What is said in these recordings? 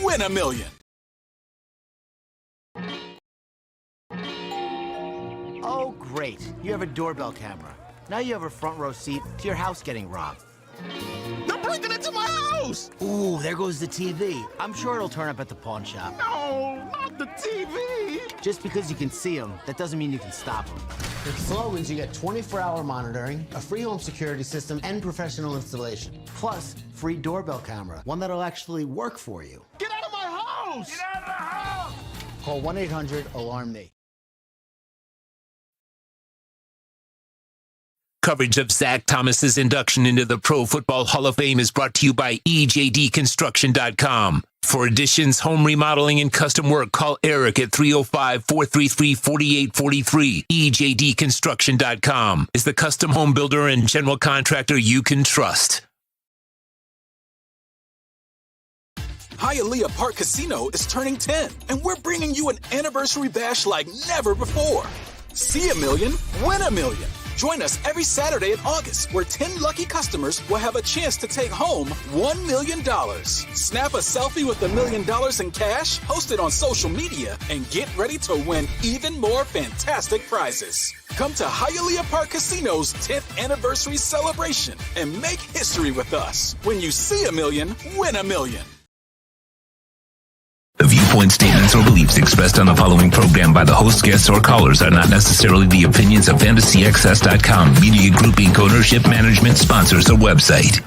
Win $1 million. Oh, great. You have a doorbell camera. Now you have a front row seat to your house getting robbed. They're breaking into my house! Ooh, there goes the TV. I'm sure it'll turn up at the pawn shop. No, not the TV! Just because you can see them, that doesn't mean you can stop them. With Slogans, you get 24-hour monitoring, a free home security system, and professional installation. Plus, free doorbell camera, one that'll actually work for you. Get out of my house! Get out of the house! Call 1-800-ALARM-ME. Coverage of Zach Thomas's induction into the Pro Football Hall of Fame is brought to you by EJDconstruction.com. For additions, home remodeling, and custom work, call Eric at 305-433-4843. EJDconstruction.com is the custom home builder and general contractor you can trust. Hialeah Park Casino is turning 10, and we're bringing you an anniversary bash like never before. See $1 million, win $1 million. Join us every Saturday in August, where 10 lucky customers will have a chance to take home $1 million. Snap a selfie with $1 million in cash, post it on social media, and get ready to win even more fantastic prizes. Come to Hialeah Park Casino's 10th anniversary celebration and make history with us. When you see $1 million, win $1 million. The viewpoints, statements, or beliefs expressed on the following program by the host, guests, or callers are not necessarily the opinions of FantasyAccess.com, Media Group Inc., ownership, management, sponsors, or website.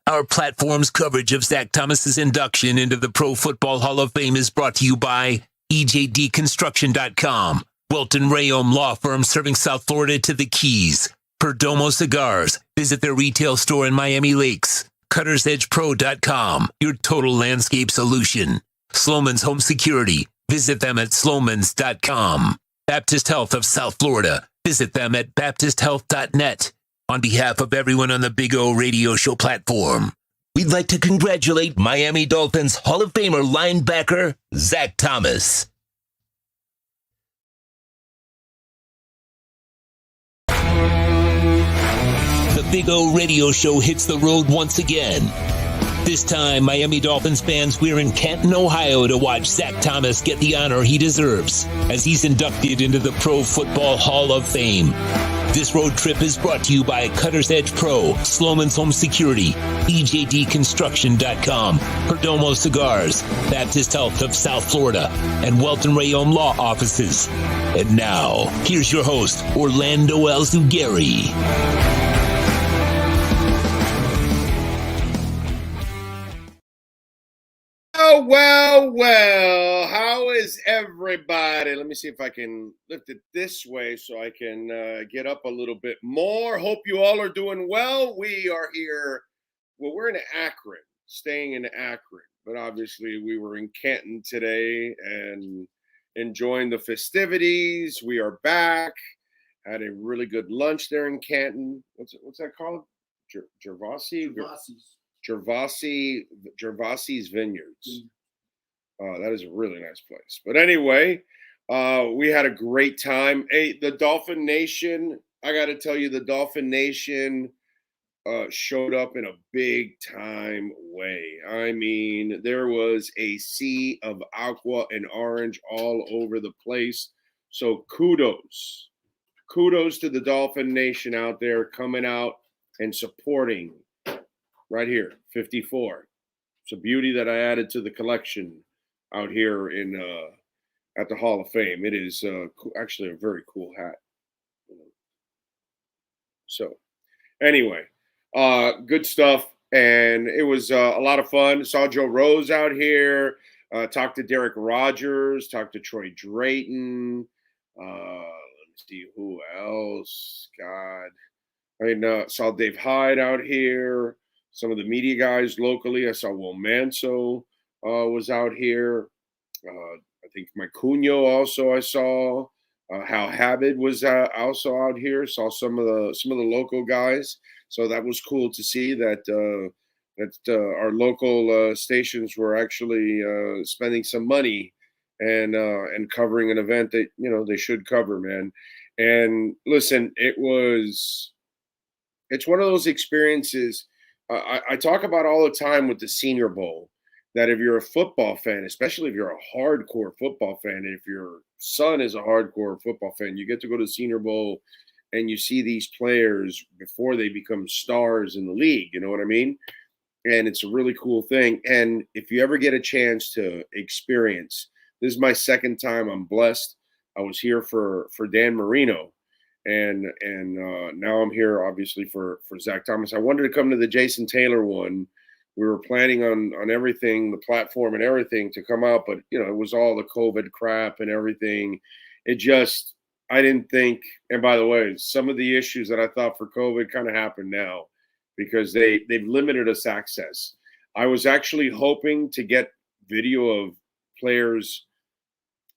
Our platform's coverage of Zach Thomas's induction into the Pro Football Hall of Fame is brought to you by EJDconstruction.com, Welton Rayom Law Firm serving South Florida to the Keys, Perdomo Cigars. Visit their retail store in Miami Lakes. CuttersEdgePro.com, your total landscape solution. Sloman's Home Security. Visit them at Slomans.com. Baptist Health of South Florida. Visit them at BaptistHealth.net. On behalf of everyone on the Big O Radio Show platform, we'd like to congratulate Miami Dolphins Hall of Famer linebacker Zach Thomas. The Big O Radio Show hits the road once again. This time, Miami Dolphins fans, we're in Canton, Ohio to watch Zach Thomas get the honor he deserves as he's inducted into the Pro Football Hall of Fame. This road trip is brought to you by Cutter's Edge Pro, Sloman's Home Security, EJDconstruction.com, Perdomo Cigars, Baptist Health of South Florida, and Welton Rayom Law Offices. And now, here's your host, Orlando Alzugari. Well, how is everybody? Let me see if I can lift it this way so I can get up a little bit more. Hope you all are doing well. We are here. Well, we're in Akron, staying in Akron, but obviously we were in Canton today and enjoying the festivities. We are back. Had a really good lunch there in Canton. What's that called? Gervasi's Vineyards. That is a really nice place. But anyway, we had a great time. Hey, the Dolphin Nation, I got to tell you, the Dolphin Nation showed up in a big time way. I mean, there was a sea of aqua and orange all over the place. So kudos to the Dolphin Nation out there coming out and supporting. Right here, 54. It's a beauty that I added to the collection out here in at the Hall of Fame. It is actually a very cool hat. So, anyway, good stuff, and it was a lot of fun. Saw Joe Rose out here. Talked to Derek Rogers. Talked to Troy Drayton. Let me see who else. God, I saw Dave Hyde out here. Some of the media guys locally. I saw Will Manso was out here. I think Mike Cunha also I saw. Hal Habib was also out here. Saw some of the local guys. So that was cool to see that our local stations were actually spending some money and covering an event that they should cover, man. And listen, it's one of those experiences I talk about all the time with the Senior Bowl that if you're a football fan, especially if you're a hardcore football fan, if your son is a hardcore football fan, you get to go to the Senior Bowl and you see these players before they become stars in the league. You know what I mean? And it's a really cool thing. And if you ever get a chance to experience, this is my second time. I'm blessed. I was here for Dan Marino, and now I'm here obviously for Zach Thomas. I wanted to come to the Jason Taylor one. We were planning on everything, the platform and everything to come out, but it was all the COVID crap and everything. I didn't think. And by the way, some of the issues that I thought for COVID kind of happened now, because they've limited us access. I was actually hoping to get video of players,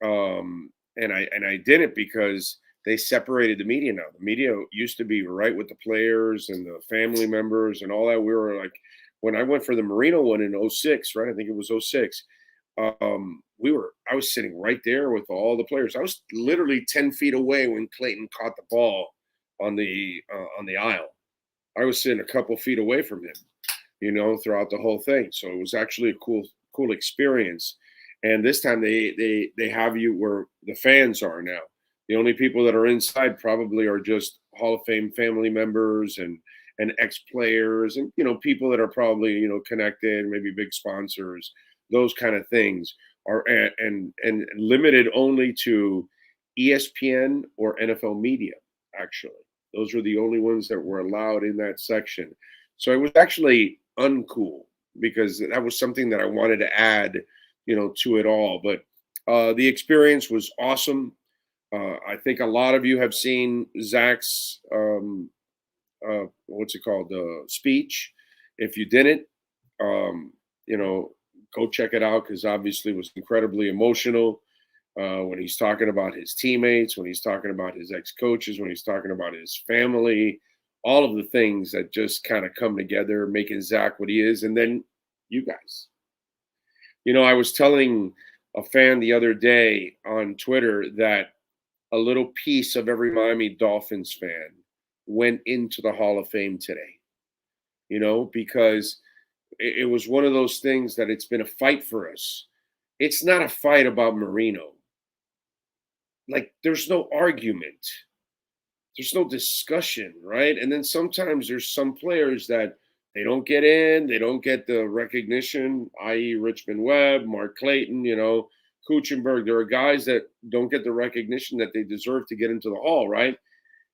and I didn't, because they separated the media now. The media used to be right with the players and the family members and all that. We were like, when I went for the Marino one in 06, right? I think it was 06. I was sitting right there with all the players. I was literally 10 feet away when Clayton caught the ball on the aisle. I was sitting a couple feet away from him, throughout the whole thing. So it was actually a cool experience. And this time they have you where the fans are now. The only people that are inside probably are just Hall of Fame family members and ex-players and, people that are probably, connected, maybe big sponsors, those kind of things are, and limited only to ESPN or NFL media, actually. Those were the only ones that were allowed in that section. So it was actually uncool, because that was something that I wanted to add, to it all. But the experience was awesome. I think a lot of you have seen Zach's, speech. If you didn't, go check it out, because obviously it was incredibly emotional. When he's talking about his teammates, when he's talking about his ex-coaches, when he's talking about his family, all of the things that just kind of come together, making Zach what he is. And then you guys. I was telling a fan the other day on Twitter that a little piece of every Miami Dolphins fan went into the Hall of Fame today, because it was one of those things that it's been a fight for us. It's not a fight about Marino. Like, there's no argument. There's no discussion, right? And then sometimes there's some players that they don't get in, they don't get the recognition, i.e. Richmond Webb, Mark Clayton, Kuchenberg. There are guys that don't get the recognition that they deserve to get into the Hall, right?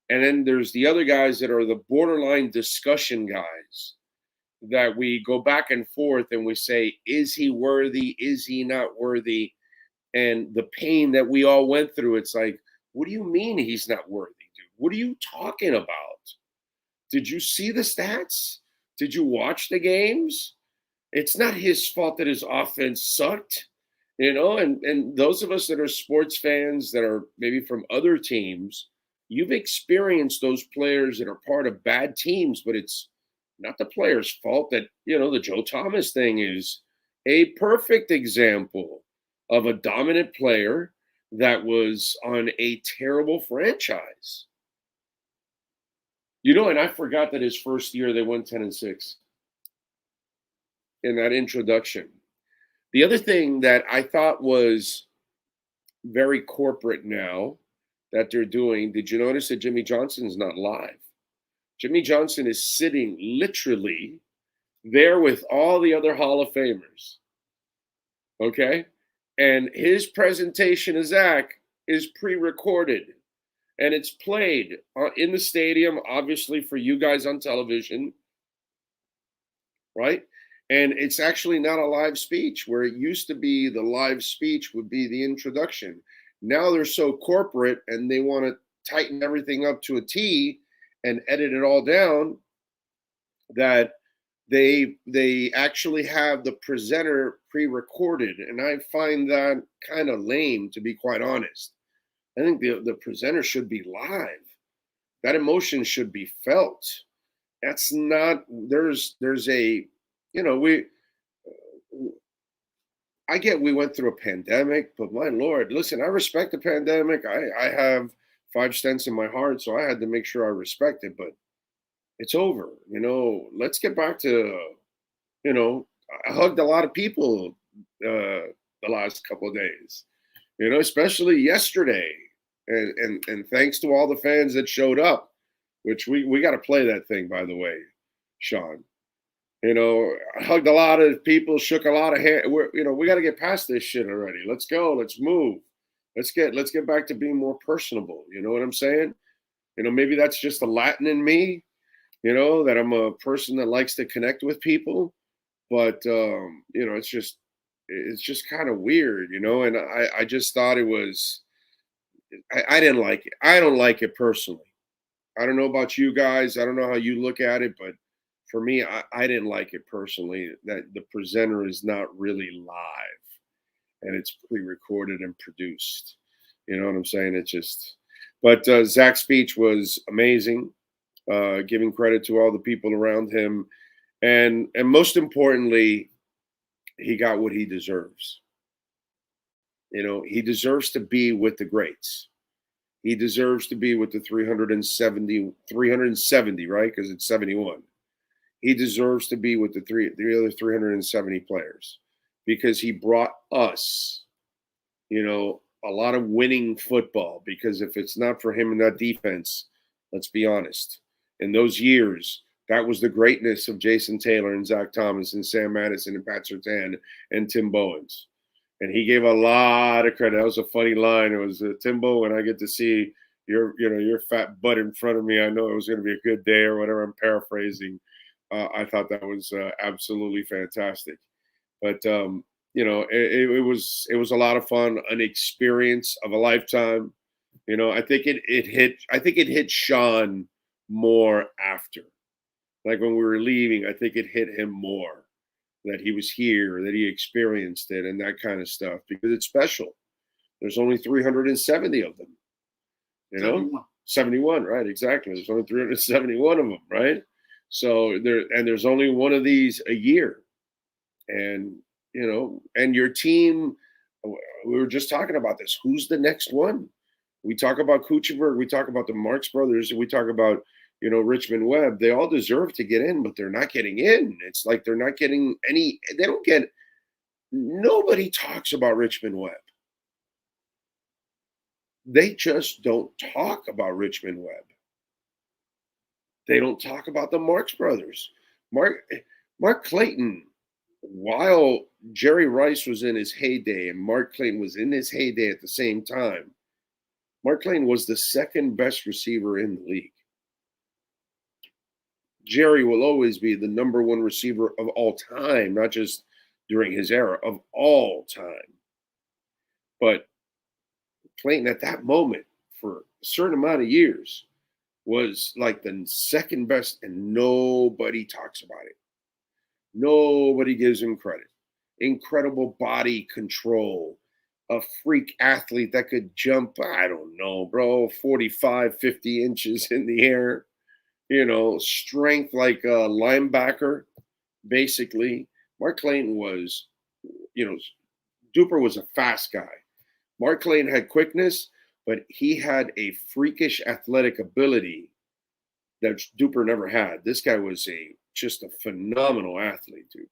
And then there's the other guys that are the borderline discussion guys that we go back and forth and we say, is he worthy? Is he not worthy? And the pain that we all went through, it's like, what do you mean he's not worthy, dude? What are you talking about? Did you see the stats? Did you watch the games? It's not his fault that his offense sucked, and those of us that are sports fans that are maybe from other teams, you've experienced those players that are part of bad teams, but it's not the player's fault that, the Joe Thomas thing is a perfect example of a dominant player that was on a terrible franchise. And I forgot that his first year they went 10-6 in that introduction. The other thing that I thought was very corporate now that they're doing, did you notice that Jimmy Johnson's not live? Jimmy Johnson is sitting literally there with all the other Hall of Famers. Okay? And his presentation of Zach is pre-recorded. And it's played in the stadium, obviously, for you guys on television. Right? And it's actually not a live speech, where it used to be the live speech would be the introduction. Now they're so corporate and they want to tighten everything up to a T and edit it all down that they actually have the presenter pre-recorded. And I find that kind of lame, to be quite honest. I think the presenter should be live. That emotion should be felt. That's not, there's a, I get we went through a pandemic, but my Lord, listen, I respect the pandemic. I have 5 stents in my heart, so I had to make sure I respect it. But It's over. Let's get back to, I hugged a lot of people the last couple of days, especially yesterday. And thanks to all the fans that showed up, which we got to play that thing, by the way, Sean. I hugged a lot of people, shook a lot of hands. We got to get past this shit already. Let's go. Let's move. Let's get back to being more personable. You know what I'm saying? Maybe that's just the Latin in me, that I'm a person that likes to connect with people. But it's just kind of weird, and I just thought it was I didn't like it. I don't like it personally. I don't know about you guys. I don't know how you look at it, but for me, I didn't like it personally. That the presenter is not really live and it's pre-recorded and produced. You know what I'm saying? But Zach's speech was amazing, giving credit to all the people around him. And most importantly, he got what he deserves. He deserves to be with the greats. He deserves to be with the 370, right? Because it's 71. He deserves to be with the other 370 players because he brought us, a lot of winning football. Because if it's not for him in that defense, let's be honest, in those years, that was the greatness of Jason Taylor and Zach Thomas and Sam Madison and Pat Surtain and Tim Bowens. And he gave a lot of credit. That was a funny line. It was Timbo, when I get to see your fat butt in front of me, I know it was going to be a good day or whatever. I'm paraphrasing. I thought that was absolutely fantastic. But it was a lot of fun, an experience of a lifetime. I think it hit Sean more after, like when we were leaving. I think it hit him more that he was here, that he experienced it, and that kind of stuff, because it's special. There's only 370 of them, 71, right? Exactly. There's only 371 of them, right? So there's only one of these a year. And, and your team, we were just talking about this. Who's the next one? We talk about Kuchenberg, we talk about the Marx brothers, and we talk about, Richmond Webb. They all deserve to get in, but they're not getting in. It's like they're not getting nobody talks about Richmond Webb. They just don't talk about Richmond Webb. They don't talk about the Marx brothers. Mark Clayton, while Jerry Rice was in his heyday and Mark Clayton was in his heyday at the same time, Mark Clayton was the second best receiver in the league. Jerry will always be the number one receiver of all time, not just during his era, of all time. But Clayton at that moment, for a certain amount of years, was like the second best, and nobody talks about it. Nobody gives him credit. Incredible body control, a freak athlete that could jump, I don't know, bro, 45, 50 inches in the air. Strength like a linebacker, basically. Mark Clayton was, Duper was a fast guy. Mark Clayton had quickness, but he had a freakish athletic ability that Duper never had. This guy was just a phenomenal athlete, dude.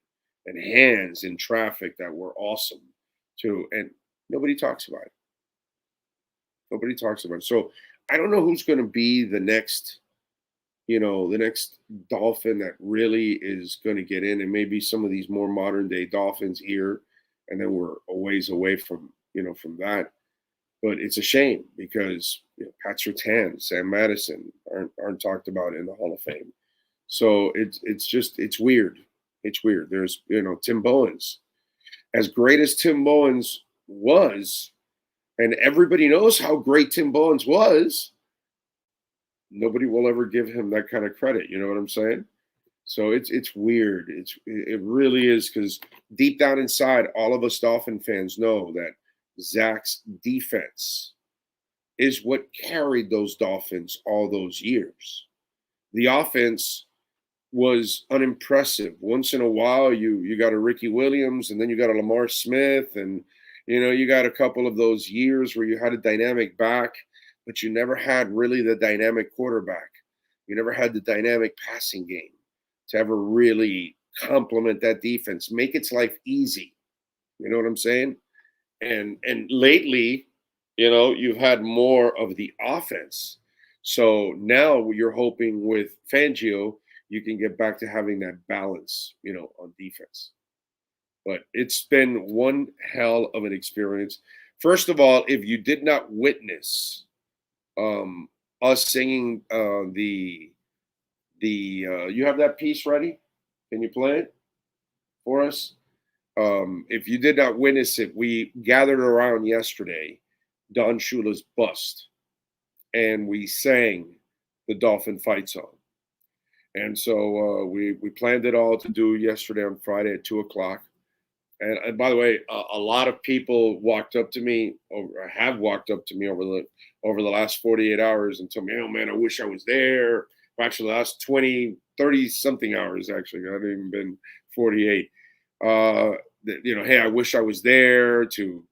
And hands in traffic that were awesome, too. And nobody talks about it. Nobody talks about it. So I don't know who's going to be the next Dolphin that really is going to get in, and maybe some of these more modern day Dolphins here, and then we're a ways away from that. But it's a shame because Pat Surtain, Sam Madison aren't talked about in the Hall of Fame. So it's weird. It's weird. There's Tim Bowens, as great as Tim Bowens was, and everybody knows how great Tim Bowens was. Nobody will ever give him that kind of credit. You know what I'm saying? So it's weird. It really is, because deep down inside, all of us Dolphin fans know that Zach's defense is what carried those Dolphins all those years. The offense was unimpressive. Once in a while, you got a Ricky Williams, and then you got a Lamar Smith, and you got a couple of those years where you had a dynamic back, but you never had really the dynamic quarterback. You never had the dynamic passing game to ever really complement that defense, make its life easy. You know what I'm saying? And lately, you've had more of the offense. So now you're hoping with Fangio, you can get back to having that balance, on defense. But it's been one hell of an experience. First of all, if you did not witness us singing you have that piece ready? Can you play it for us? If you did not witness it, we gathered around yesterday, Don Shula's bust, and we sang the Dolphin fight song. And so we planned it all to do yesterday on Friday at 2:00. And by the way, a lot of people walked up to me, or have walked up to me over the last 48 hours and told me, "Oh man, I wish I was there." Actually, the last 20, 30 something hours. Actually, I haven't even been 48. Hey, I wish I was there to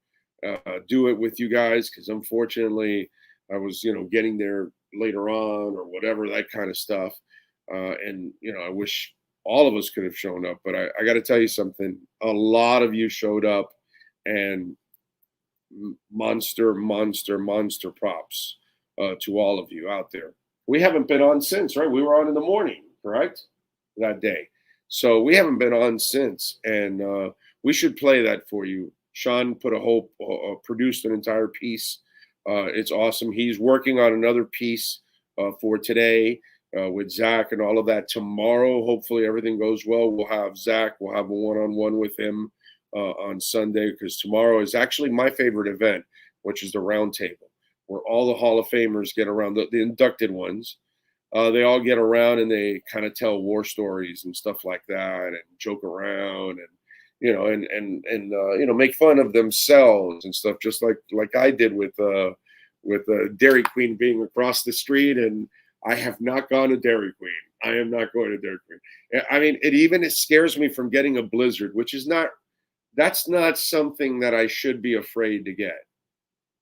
do it with you guys, because unfortunately, I was, getting there later on or whatever, that kind of stuff. And I wish all of us could have shown up, but I got to tell you something. A lot of you showed up, and monster props to all of you out there. We haven't been on since, right? We were on in the morning, correct? That day. So we haven't been on since, and we should play that for you. Sean produced an entire piece. It's awesome. He's working on another piece for today. With Zach and all of that. Tomorrow, hopefully everything goes well. We'll have Zach. We'll have a one-on-one with him on Sunday, because tomorrow is actually my favorite event, which is the round table, where all the Hall of Famers get around, the inducted ones. They all get around and they kind of tell war stories and stuff like that, and joke around, and make fun of themselves and stuff, just like I did with Dairy Queen being across the street. And I have not gone to Dairy Queen. I am not going to Dairy Queen. I mean, it scares me from getting a blizzard, that's not something that I should be afraid to get.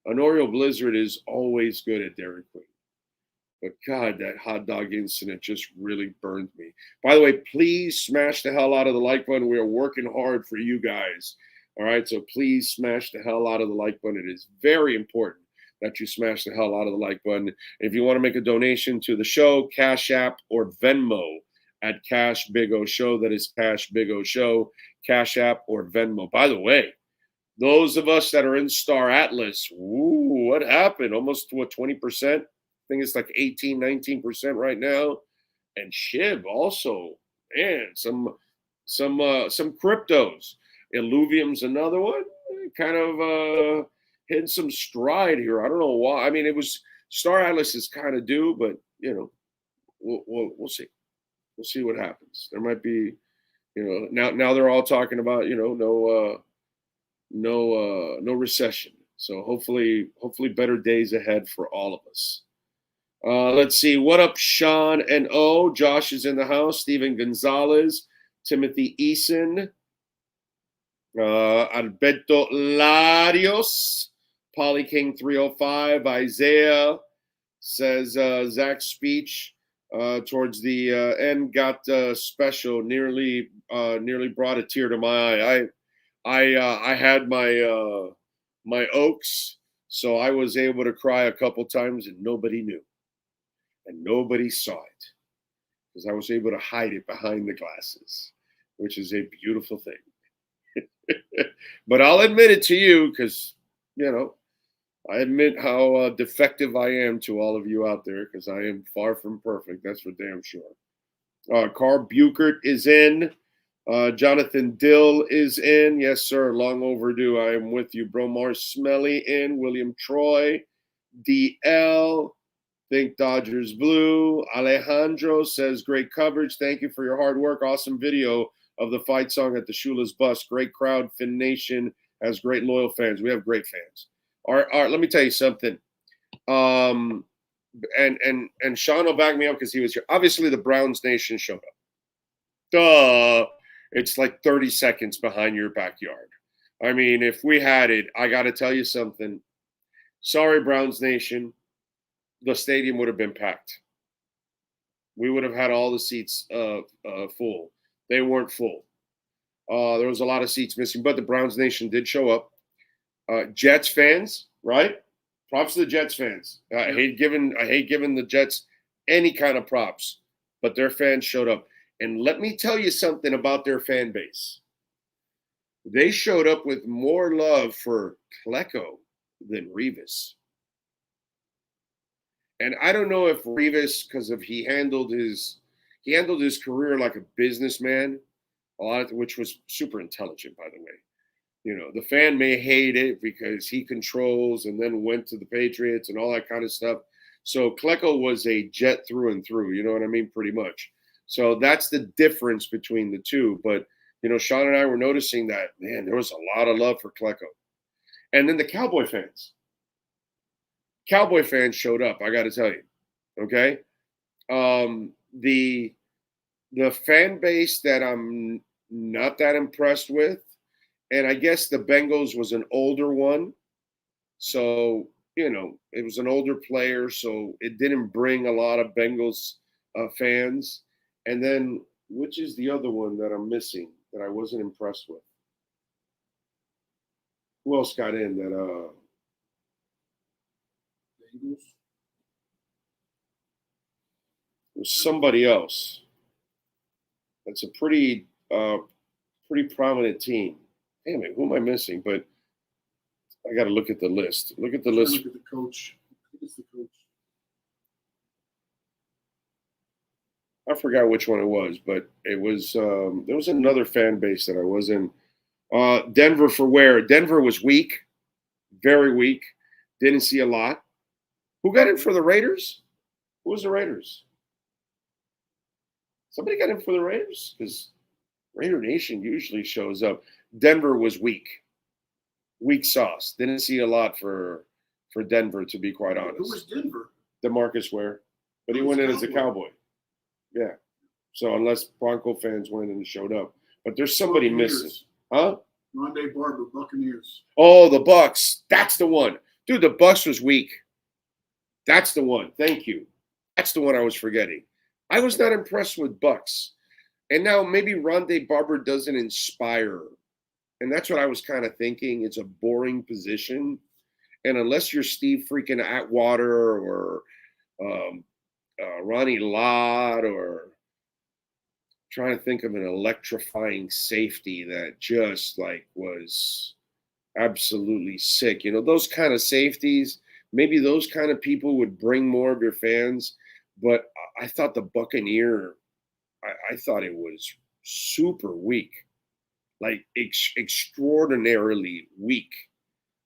An Oreo blizzard is always good at Dairy Queen. But God, that hot dog incident just really burned me. By the way, please smash the hell out of the like button. We are working hard for you guys. All right, so please smash the hell out of the like button. It is very important that you smash the hell out of the like button. If you want to make a donation to the show, Cash App or Venmo at Cash Big O Show. That is Cash Big O Show, Cash App or Venmo. By the way, those of us that are in Star Atlas, what happened? Almost 20%. I think it's like 18, 19% right now. And SHIB also, man, some cryptos. Illuvium's another one. Kind of hitting some stride here. I don't know why. I mean, it was Star Atlas is kind of due, but we'll see. We'll see what happens. There might be, now they're all talking about, no recession. So hopefully better days ahead for all of us. Let's see. What up, Sean and O? Josh is in the house. Steven Gonzalez, Timothy Eason, Alberto Larios, Polly King 305, Isaiah says Zach's speech towards the end got special. Nearly brought a tear to my eye. I had my Oaks, so I was able to cry a couple times, and nobody knew, and nobody saw it, because I was able to hide it behind the glasses, which is a beautiful thing. But I'll admit it to you, because I admit how defective I am to all of you out there, because I am far from perfect. That's for damn sure. Carl Buchert is in. Jonathan Dill is in. Yes, sir. Long overdue. I am with you. Bromar Smelly in. William Troy. DL. Think Dodgers Blue. Alejandro says, great coverage. Thank you for your hard work. Awesome video of the fight song at the Shula's bus. Great crowd. Fin Nation has great loyal fans. We have great fans. All right, let me tell you something. And Sean will back me up because he was here. Obviously, the Browns Nation showed up. Duh. It's like 30 seconds behind your backyard. I mean, if we had it, I got to tell you something. Sorry, Browns Nation. The stadium would have been packed. We would have had all the seats full. They weren't full. There was a lot of seats missing, but the Browns Nation did show up. Jets fans, right? Props to the Jets fans. I hate giving the Jets any kind of props, but their fans showed up. And let me tell you something about their fan base. They showed up with more love for Klecko than Revis. And I don't know if Revis, because of he handled his career like a businessman, a lot of, which was super intelligent, by the way. You know, the fan may hate it because he controls and then went to the Patriots and all that kind of stuff. So Klecko was a Jet through and through, you know what I mean? Pretty much. So that's the difference between the two. But, you know, Sean and I were noticing that, man, there was a lot of love for Klecko. And then the Cowboy fans. Cowboy fans showed up, I got to tell you. Okay? The fan base that I'm not that impressed with, and I guess the Bengals was an older one. So, you know, it was an older player, so it didn't bring a lot of Bengals fans. And then, which is the other one that I'm missing that I wasn't impressed with? Who else got in that? Bengals? It was somebody else. That's a pretty prominent team. Damn it, who am I missing? But I got to look at the list. Look at the list. Look at the coach. It's the coach. I forgot which one it was, but it was there was another fan base that I was in. Denver for where? Denver was weak, very weak. Didn't see a lot. Who got in for the Raiders? Who was the Raiders? Somebody got in for the Raiders? Because Raider Nation usually shows up. Denver was weak. Weak sauce. Didn't see a lot for Denver, to be quite honest. Who was Denver? DeMarcus Ware. But he went in as a Cowboy. Yeah. So unless Bronco fans went and showed up. But there's somebody missing. Huh? Rondé Barber, Buccaneers. Oh, the Bucks. That's the one. Dude, the Bucks was weak. That's the one. Thank you. That's the one I was forgetting. I was not impressed with Bucks. And now maybe Rondé Barber doesn't inspire. And that's what I was kind of thinking. It's a boring position. And unless you're Steve freaking Atwater or Ronnie Lott, or trying to think of an electrifying safety that just like was absolutely sick. You know, those kind of safeties, maybe those kind of people would bring more of your fans. But I thought the Buccaneer, I thought it was super weak, like extraordinarily weak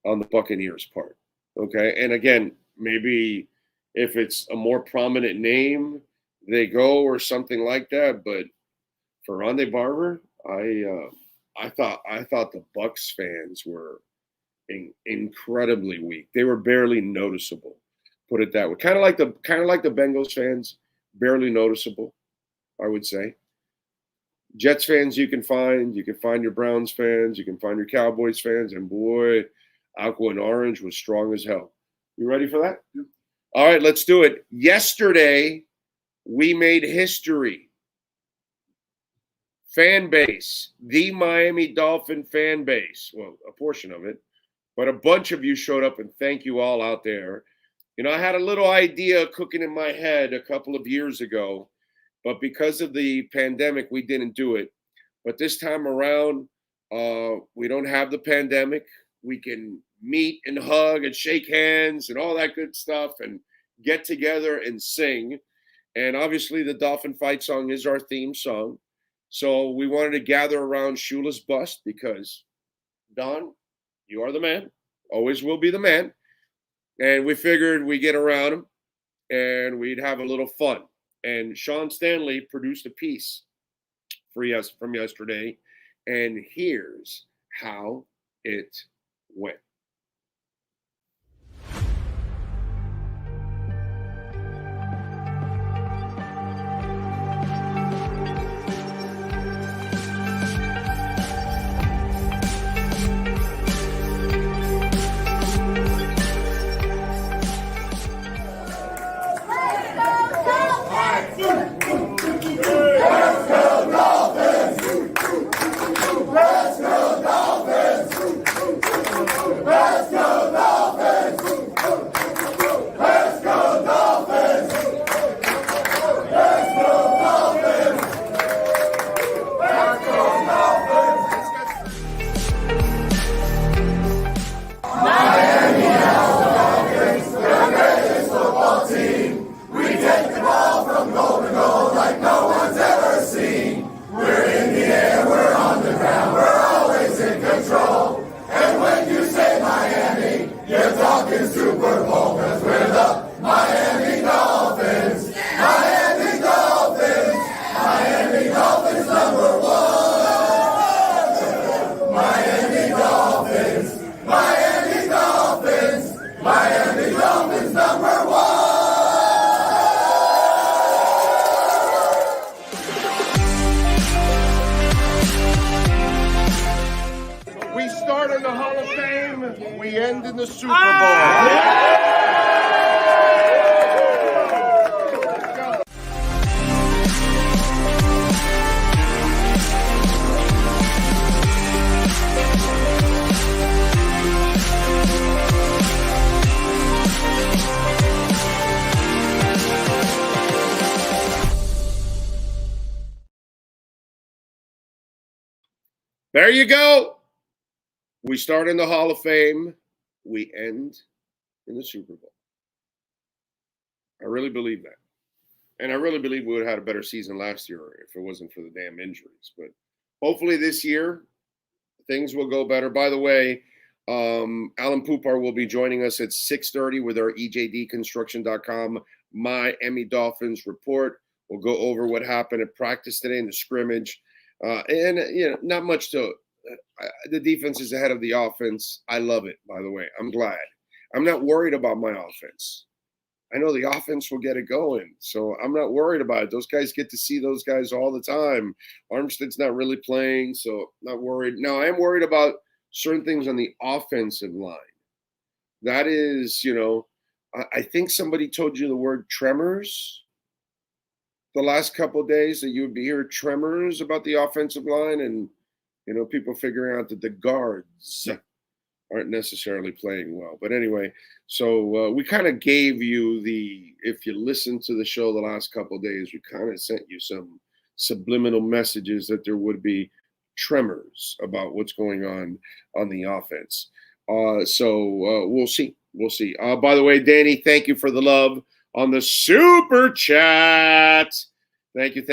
on the Buccaneers' part. Okay. And again, maybe if it's a more prominent name, they go or something like that. But for Rondé Barber, I thought the Bucks fans were incredibly weak. They were barely noticeable. Put it that way. Kind of like the Bengals fans, barely noticeable, I would say. Jets fans you can find your Browns fans, you can find your Cowboys fans, and boy, Aqua and Orange was strong as hell. You ready for that? Yep. All right, let's do it. Yesterday, we made history. Fan base, the Miami Dolphin fan base. Well, a portion of it, but a bunch of you showed up, and thank you all out there. You know, I had a little idea cooking in my head a couple of years ago, but because of the pandemic, we didn't do it. But this time around, we don't have the pandemic. We can meet and hug and shake hands and all that good stuff and get together and sing. And obviously the Dolphin Fight Song is our theme song. So we wanted to gather around Shula's bust because, Don, you are the man, always will be the man. And we figured we'd get around him and we'd have a little fun. And Sean Stanley produced a piece from yesterday. And here's how it went. we end in the Super Bowl. There you go. We start in the Hall of Fame. We end in the Super Bowl. I really believe that. And I really believe we would have had a better season last year if it wasn't for the damn injuries. But hopefully this year, things will go better. By the way, Alan Poupar will be joining us at 6:30 with our EJDconstruction.com Miami Dolphins report. We'll go over what happened at practice today in the scrimmage. And, not much to the defense is ahead of the offense. I love it, by the way. I'm glad. I'm not worried about my offense. I know the offense will get it going, so I'm not worried about it. Those guys get to see those guys all the time. Armstead's not really playing, so not worried. Now, I am worried about certain things on the offensive line. That is, I think somebody told you the word tremors the last couple of days, that you would be hearing tremors about the offensive line, and people figuring out that the guards aren't necessarily playing well. But anyway, so we kind of gave you if you listened to the show the last couple of days, we kind of sent you some subliminal messages that there would be tremors about what's going on the offense. So we'll see. We'll see. By the way, Danny, thank you for the love on the super chat. Thank you.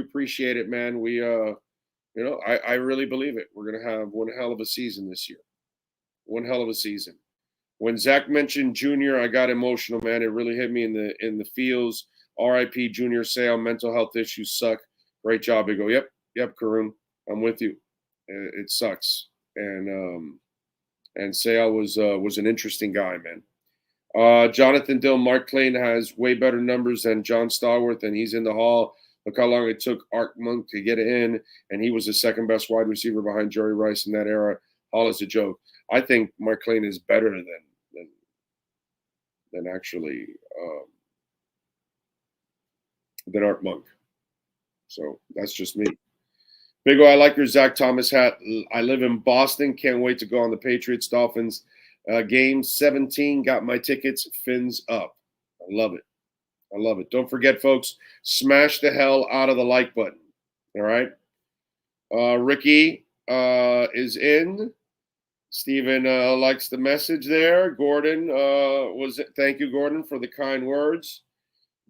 Appreciate it, man. We, I really believe it. We're going to have one hell of a season this year. One hell of a season. When Zach mentioned Junior, I got emotional, man. It really hit me in the feels. R.I.P. Junior Seau, mental health issues suck. Great job. I go, yep, Karun. I'm with you. It sucks. And Seau was an interesting guy, man. Jonathan Dill, Mark Clayton has way better numbers than John Stallworth, and he's in the Hall. Look how long it took Art Monk to get in, and he was the second best wide receiver behind Jerry Rice in that era. Hall is a joke. I think Mark Clayton is better than actually than Art Monk. So that's just me. Big O, I like your Zach Thomas hat. I live in Boston. Can't wait to go on the Patriots Dolphins game 17. Got my tickets. Fins up. I love it. Don't forget, folks, smash the hell out of the like button. All right. Ricky is in. Steven likes the message there. Gordon thank you, Gordon, for the kind words.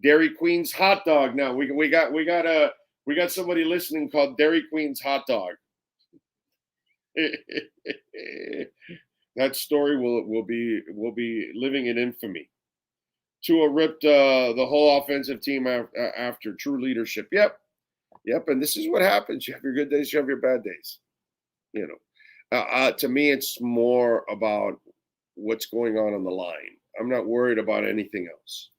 Dairy Queen's hot dog. Now we got somebody listening called Dairy Queen's hot dog. That story will be living in infamy. Tua ripped the whole offensive team after true leadership. Yep. And this is what happens. You have your good days, you have your bad days. To me, it's more about what's going on the line. I'm not worried about anything else.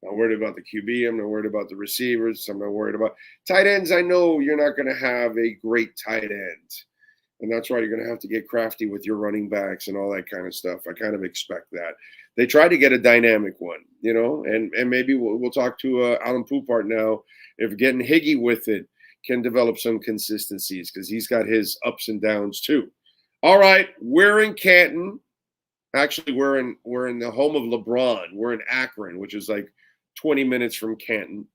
I'm not worried about the QB. I'm not worried about the receivers. I'm not worried about tight ends. I know you're not going to have a great tight end. And that's why you're going to have to get crafty with your running backs and all that kind of stuff. I kind of expect that. They try to get a dynamic one, and maybe we'll talk to Alan Poupart now if getting Higgy with it can develop some consistencies, because he's got his ups and downs too. All right, we're in Canton. Actually, we're in the home of LeBron. We're in Akron, which is like 20 minutes from Canton.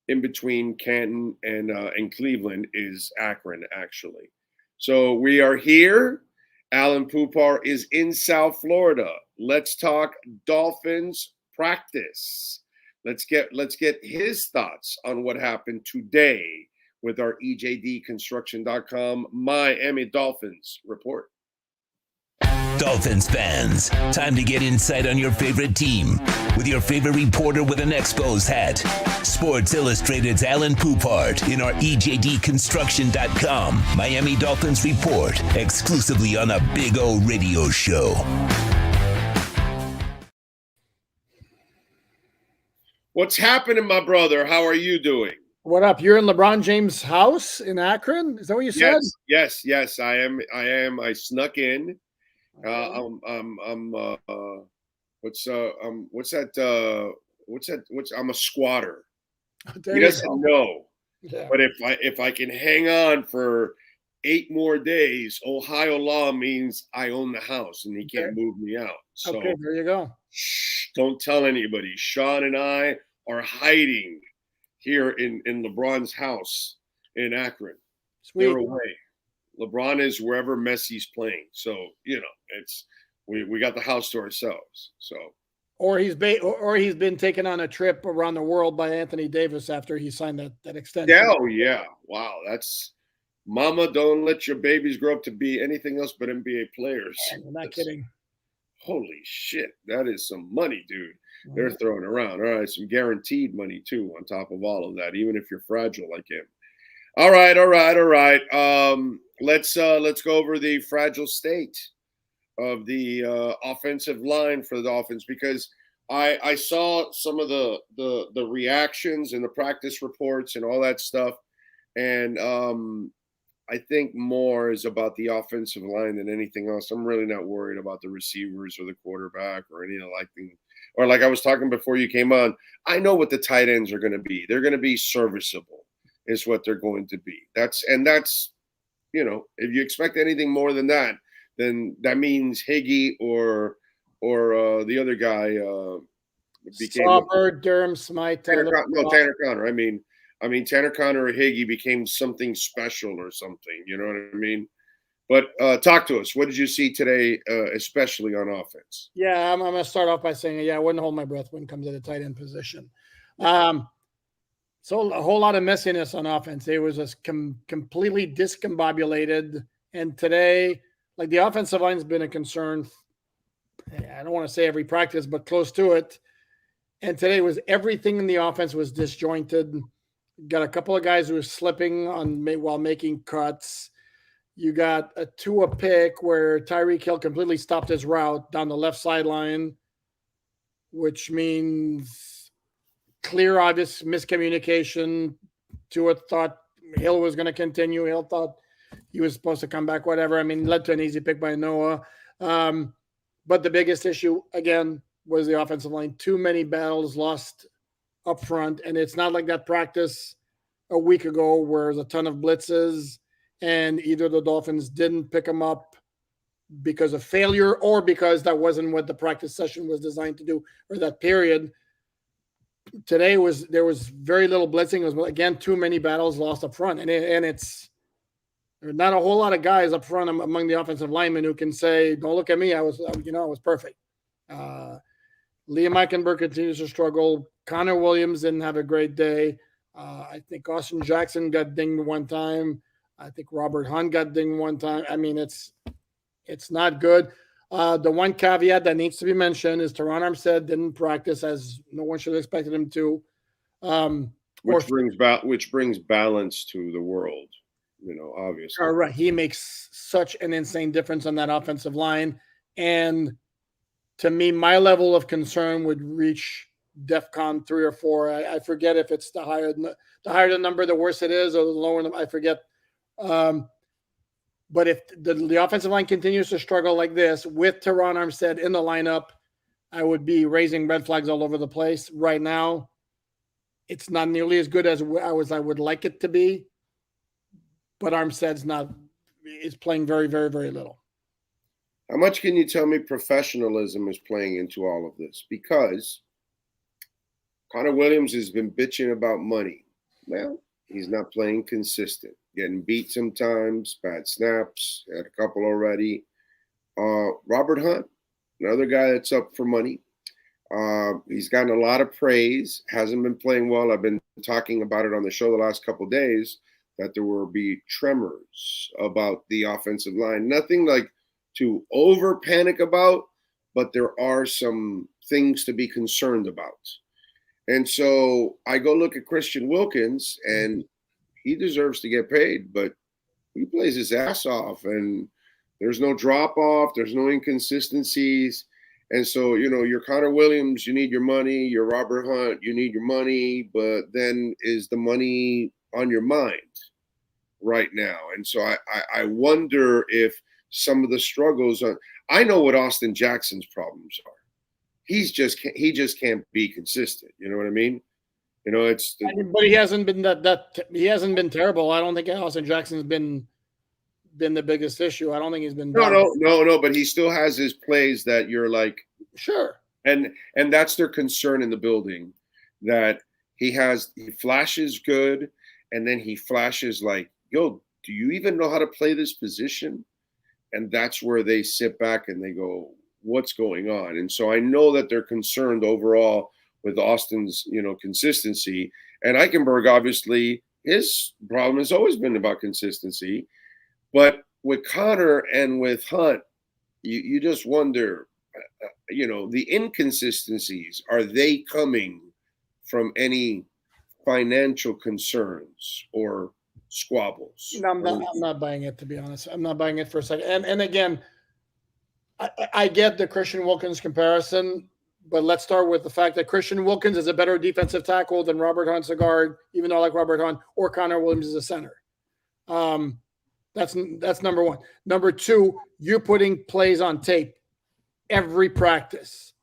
In between Canton and Cleveland is Akron, actually. So we are here. Alan Poupar is in South Florida. Let's talk Dolphins practice. Let's get his thoughts on what happened today with our EJDconstruction.com Miami Dolphins report. Dolphins fans, time to get insight on your favorite team with your favorite reporter with an exposed hat. Sports Illustrated's Alan Poupart in our EJDconstruction.com Miami Dolphins report, exclusively on a Big O radio show. What's happening, my brother? How are you doing? What up? You're in LeBron James' house in Akron? Is that what you said? Yes, I am. I snuck in. What's that? I'm a squatter. There He you doesn't go. know. Yeah. But if I can hang on for 8 more days, Ohio law means I own the house and he can't move me out. So Okay, there you go. shh, don't tell anybody. Sean and I are hiding here in LeBron's house in Akron. Sweet. They're away. LeBron is wherever Messi's playing. So, it's we got the house to ourselves. So Or he's been taken on a trip around the world by Anthony Davis after he signed that extension. yeah, oh yeah. Wow, that's Mama, don't let your babies grow up to be anything else but NBA players. I'm not kidding. Holy shit, that is some money, dude. They're throwing around. All right, some guaranteed money too on top of all of that, even if you're fragile like him. All right. Let's go over the fragile state of the offensive line for the Dolphins, because I saw some of the reactions and the practice reports and all that stuff, and I think more is about the offensive line than anything else. I'm really not worried about the receivers or the quarterback or any of like thing. Or like I was talking before you came on, I know what the tight ends are going to be. They're going to be serviceable, is what they're going to be. That's if you expect anything more than that, then that means Higgy or the other guy became Sauber, Durham, Smythe, Tanner Connor. I mean, Tanner Connor or Higgy became something special or something. You know what I mean? But talk to us. What did you see today, especially on offense? Yeah, I'm going to start off by saying, I wouldn't hold my breath when it comes to the tight end position. So a whole lot of messiness on offense. It was just completely discombobulated. And today, like, the offensive line has been a concern. I don't want to say every practice, but close to it. And today was everything in the offense was disjointed. Got a couple of guys who were slipping while making cuts. You got a Tua pick where Tyreek Hill completely stopped his route down the left sideline, which means clear, obvious miscommunication. Tua thought Hill was going to continue. Hill thought he was supposed to come back, whatever. I mean, led to an easy pick by Noah. But the biggest issue, again, was the offensive line. Too many battles lost up front. And it's not like that practice a week ago where there's a ton of blitzes and either the Dolphins didn't pick them up because of failure or because that wasn't what the practice session was designed to do, or that period. Today there was very little blitzing. It was, again, too many battles lost up front. And it's there's not a whole lot of guys up front among the offensive linemen who can say, don't look at me. I was perfect. Liam Eichenberg continues to struggle. Connor Williams didn't have a great day. I think Austin Jackson got dinged one time. I think Robert Hunt got dinged one time. I mean, it's not good. The one caveat that needs to be mentioned is Teron Armstead didn't practice, as no one should have expected him to. Which brings balance to the world, obviously. All right. He makes such an insane difference on that offensive line. And to me, my level of concern would reach DEFCON 3 or 4. I forget if it's the higher the number, the worse it is, or the lower number. I forget. But if the offensive line continues to struggle like this with Teron Armstead in the lineup, I would be raising red flags all over the place. Right now, it's not nearly as good as I would like it to be. But Armstead's is playing very, very, very little. How much can you tell me professionalism is playing into all of this? Because Connor Williams has been bitching about money. Well, he's not playing consistent. Getting beat sometimes, bad snaps, had a couple already. Robert Hunt, another guy that's up for money. He's gotten a lot of praise, hasn't been playing well. I've been talking about it on the show the last couple of days, that there will be tremors about the offensive line. Nothing like to over panic about, but there are some things to be concerned about. And so I go look at Christian Wilkins, and he deserves to get paid, but he plays his ass off, and there's no drop off. There's no inconsistencies. And so, you're Connor Williams, you need your money. You're Robert Hunt, you need your money. But then is the money on your mind right now? And so I wonder if some of the struggles. I know what Austin Jackson's problems are. He just can't be consistent. You know what I mean? You know, but he hasn't been he hasn't been terrible. I don't think Austin Jackson's been the biggest issue. I don't think he's been no, but he still has his plays that you're like, sure. And that's their concern in the building, that he flashes good, and then he flashes like, yo, do you even know how to play this position? And that's where they sit back and they go, what's going on? And so I know that they're concerned overall with Austin's, consistency. And Eichenberg, obviously, his problem has always been about consistency. But with Connor and with Hunt, you just wonder, the inconsistencies, are they coming from any financial concerns or squabbles? No, I'm not buying it, to be honest. I'm not buying it for a second. And again, I get the Christian Wilkins comparison, but let's start with the fact that Christian Wilkins is a better defensive tackle than Robert Hunt's a guard, even though I like Robert Hunt, or Connor Williams is a center. That's number one. Number two, you're putting plays on tape every practice.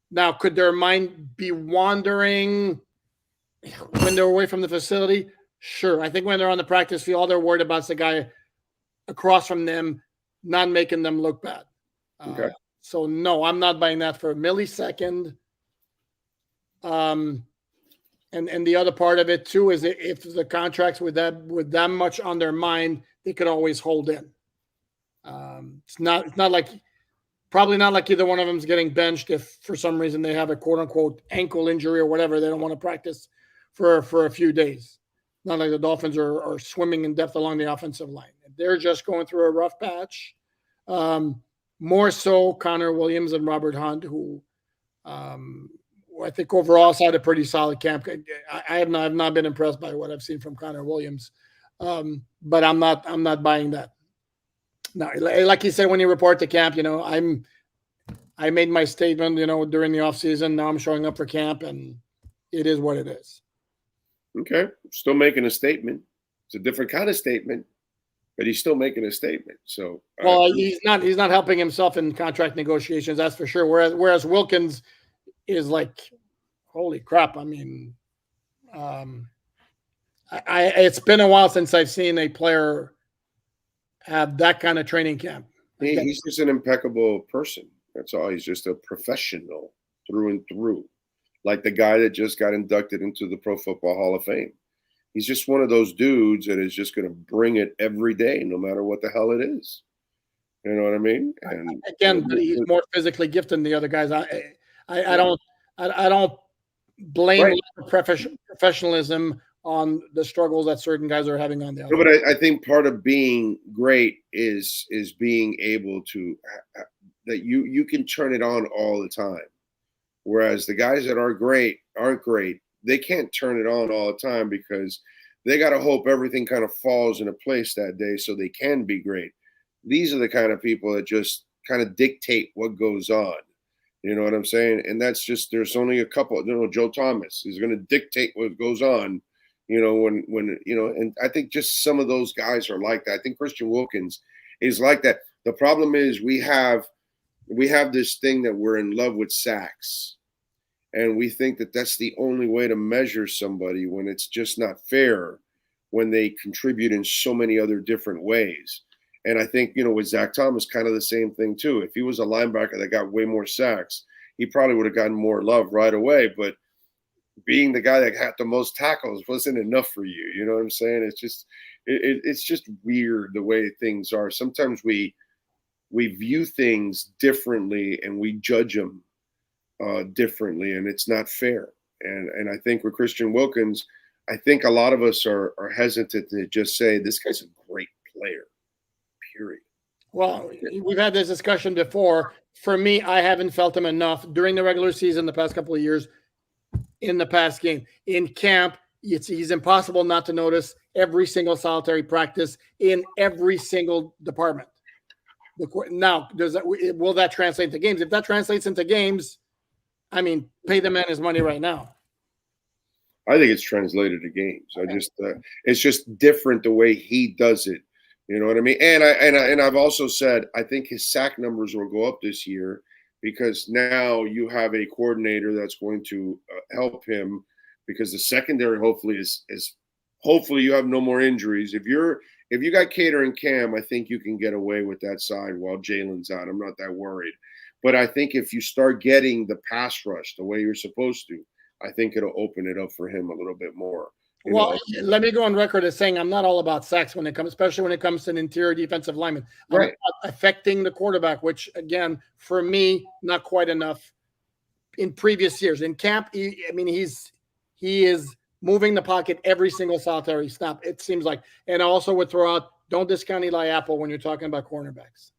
Now, could their mind be wandering when they're away from the facility? Sure. I think when they're on the practice field, all they're worried about is the guy across from them not making them look bad. Okay. So no, I'm not buying that for a millisecond. And the other part of it too is if the contracts with that much on their mind, they could always hold in. It's not like, probably not like either one of them is getting benched if for some reason they have a quote unquote ankle injury or whatever. They don't want to practice for a few days. Not like the Dolphins are swimming in depth along the offensive line. They're just going through a rough patch. More so Connor Williams and Robert Hunt, who I think overall had a pretty solid camp. I have not been impressed by what I've seen from Connor Williams, but I'm not buying that. Now, like you said when you report to camp, I made my statement, during the offseason. Now I'm showing up for camp, and it is what it is. Okay, still making a statement. It's a different kind of statement, but he's still making a statement. So, well, he's not helping himself in contract negotiations, that's for sure. Whereas Wilkins is like, holy crap! I mean, it's been a while since I've seen a player have that kind of training camp. He's just an impeccable person. That's all. He's just a professional through and through. Like the guy that just got inducted into the Pro Football Hall of Fame. He's just one of those dudes that is just going to bring it every day, no matter what the hell it is. You know what I mean? And again, but he's more physically gifted than the other guys. I don't blame professionalism on the struggles that certain guys are having on the other. No, but I think part of being great is being able to that you can turn it on all the time. Whereas the guys that aren't great, they can't turn it on all the time because they got to hope everything kind of falls into place that day so they can be great. These are the kind of people that just kind of dictate what goes on. You know what I'm saying? And that's just, there's only a couple. Joe Thomas is going to dictate what goes on, when and I think just some of those guys are like that. I think Christian Wilkins is like that. The problem is we have this thing that we're in love with sacks. And we think that that's the only way to measure somebody when it's just not fair when they contribute in so many other different ways. And I think, with Zach Thomas, kind of the same thing too. If he was a linebacker that got way more sacks, he probably would have gotten more love right away. But being the guy that had the most tackles wasn't enough for you. You know what I'm saying? It's just weird the way things are. Sometimes we view things differently and we judge them differently, and it's not fair. And I think with Christian Wilkins, I think a lot of us are hesitant to just say this guy's a great player, period. Well, we've had this discussion before. For me, I haven't felt him enough during the regular season the past couple of years. In the past game, in camp, he's impossible not to notice every single solitary practice in every single department. Now, will that translate to games? If that translates into games, I mean, pay the man his money right now. I think it's translated to games. It's just different the way he does it You know what I mean? And I've also said I think his sack numbers will go up this year because now you have a coordinator that's going to help him because the secondary hopefully is hopefully you have no more injuries. If you got Cater and Cam, I think you can get away with that side while Jalen's out. I'm not that worried. But I think if you start getting the pass rush the way you're supposed to, I think it'll open it up for him a little bit more. Well, let me go on record as saying I'm not all about sacks when it comes, especially when it comes to an interior defensive lineman. Right. Affecting the quarterback, which again, for me, not quite enough in previous years. In camp, he is moving the pocket every single solitary snap, it seems like. And I also would throw out, don't discount Eli Apple when you're talking about cornerbacks.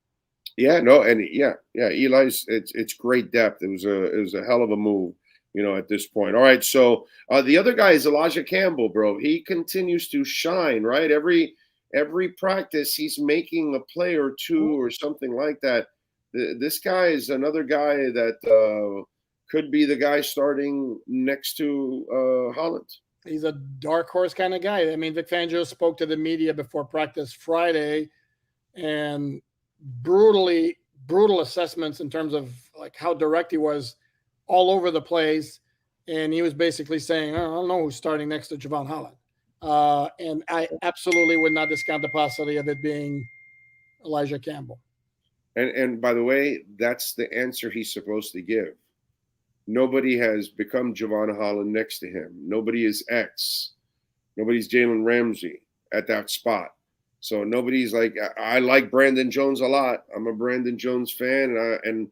Yeah, no, and yeah, Eli's it's great depth. It was a hell of a move, at this point. All right, so the other guy is Elijah Campbell, bro. He continues to shine, right? Every practice, he's making a play or two or something like that. This guy is another guy that could be the guy starting next to Holland. He's a dark horse kind of guy. I mean, Vic Fangio spoke to the media before practice Friday, and brutal assessments in terms of like how direct he was all over the place. And he was basically saying, I don't know who's starting next to Javon Holland. And I absolutely would not discount the possibility of it being Elijah Campbell. And by the way, that's the answer he's supposed to give. Nobody has become Javon Holland next to him. Nobody is X. Nobody's Jalen Ramsey at that spot. So nobody's like, I like Brandon Jones a lot. I'm a Brandon Jones fan, and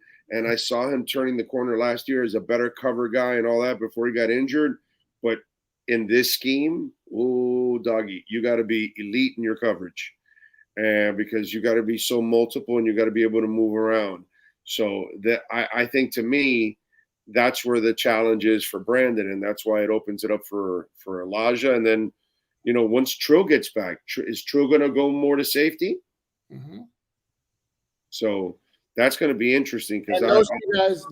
I saw him turning the corner last year as a better cover guy and all that before he got injured. But in this scheme, ooh, doggy, you got to be elite in your coverage, and because you got to be so multiple and you got to be able to move around. So that I think to me, that's where the challenge is for Brandon, and that's why it opens it up for Elijah, and then. Once Trill gets back, is Trill going to go more to safety? Mm-hmm. So that's going to be interesting because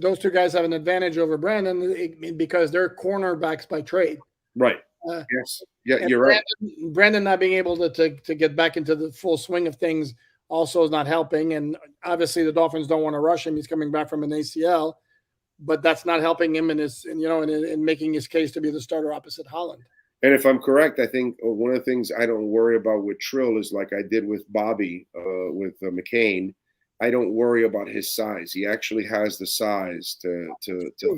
those two guys have an advantage over Brandon because they're cornerbacks by trade. Right. Yes. Yeah, you're right. Brandon not being able to get back into the full swing of things also is not helping. And obviously the Dolphins don't want to rush him. He's coming back from an ACL, but that's not helping him in making his case to be the starter opposite Holland. And if I'm correct, I think one of the things I don't worry about with Trill is like I did with Bobby, with McCain. I don't worry about his size. He actually has the size to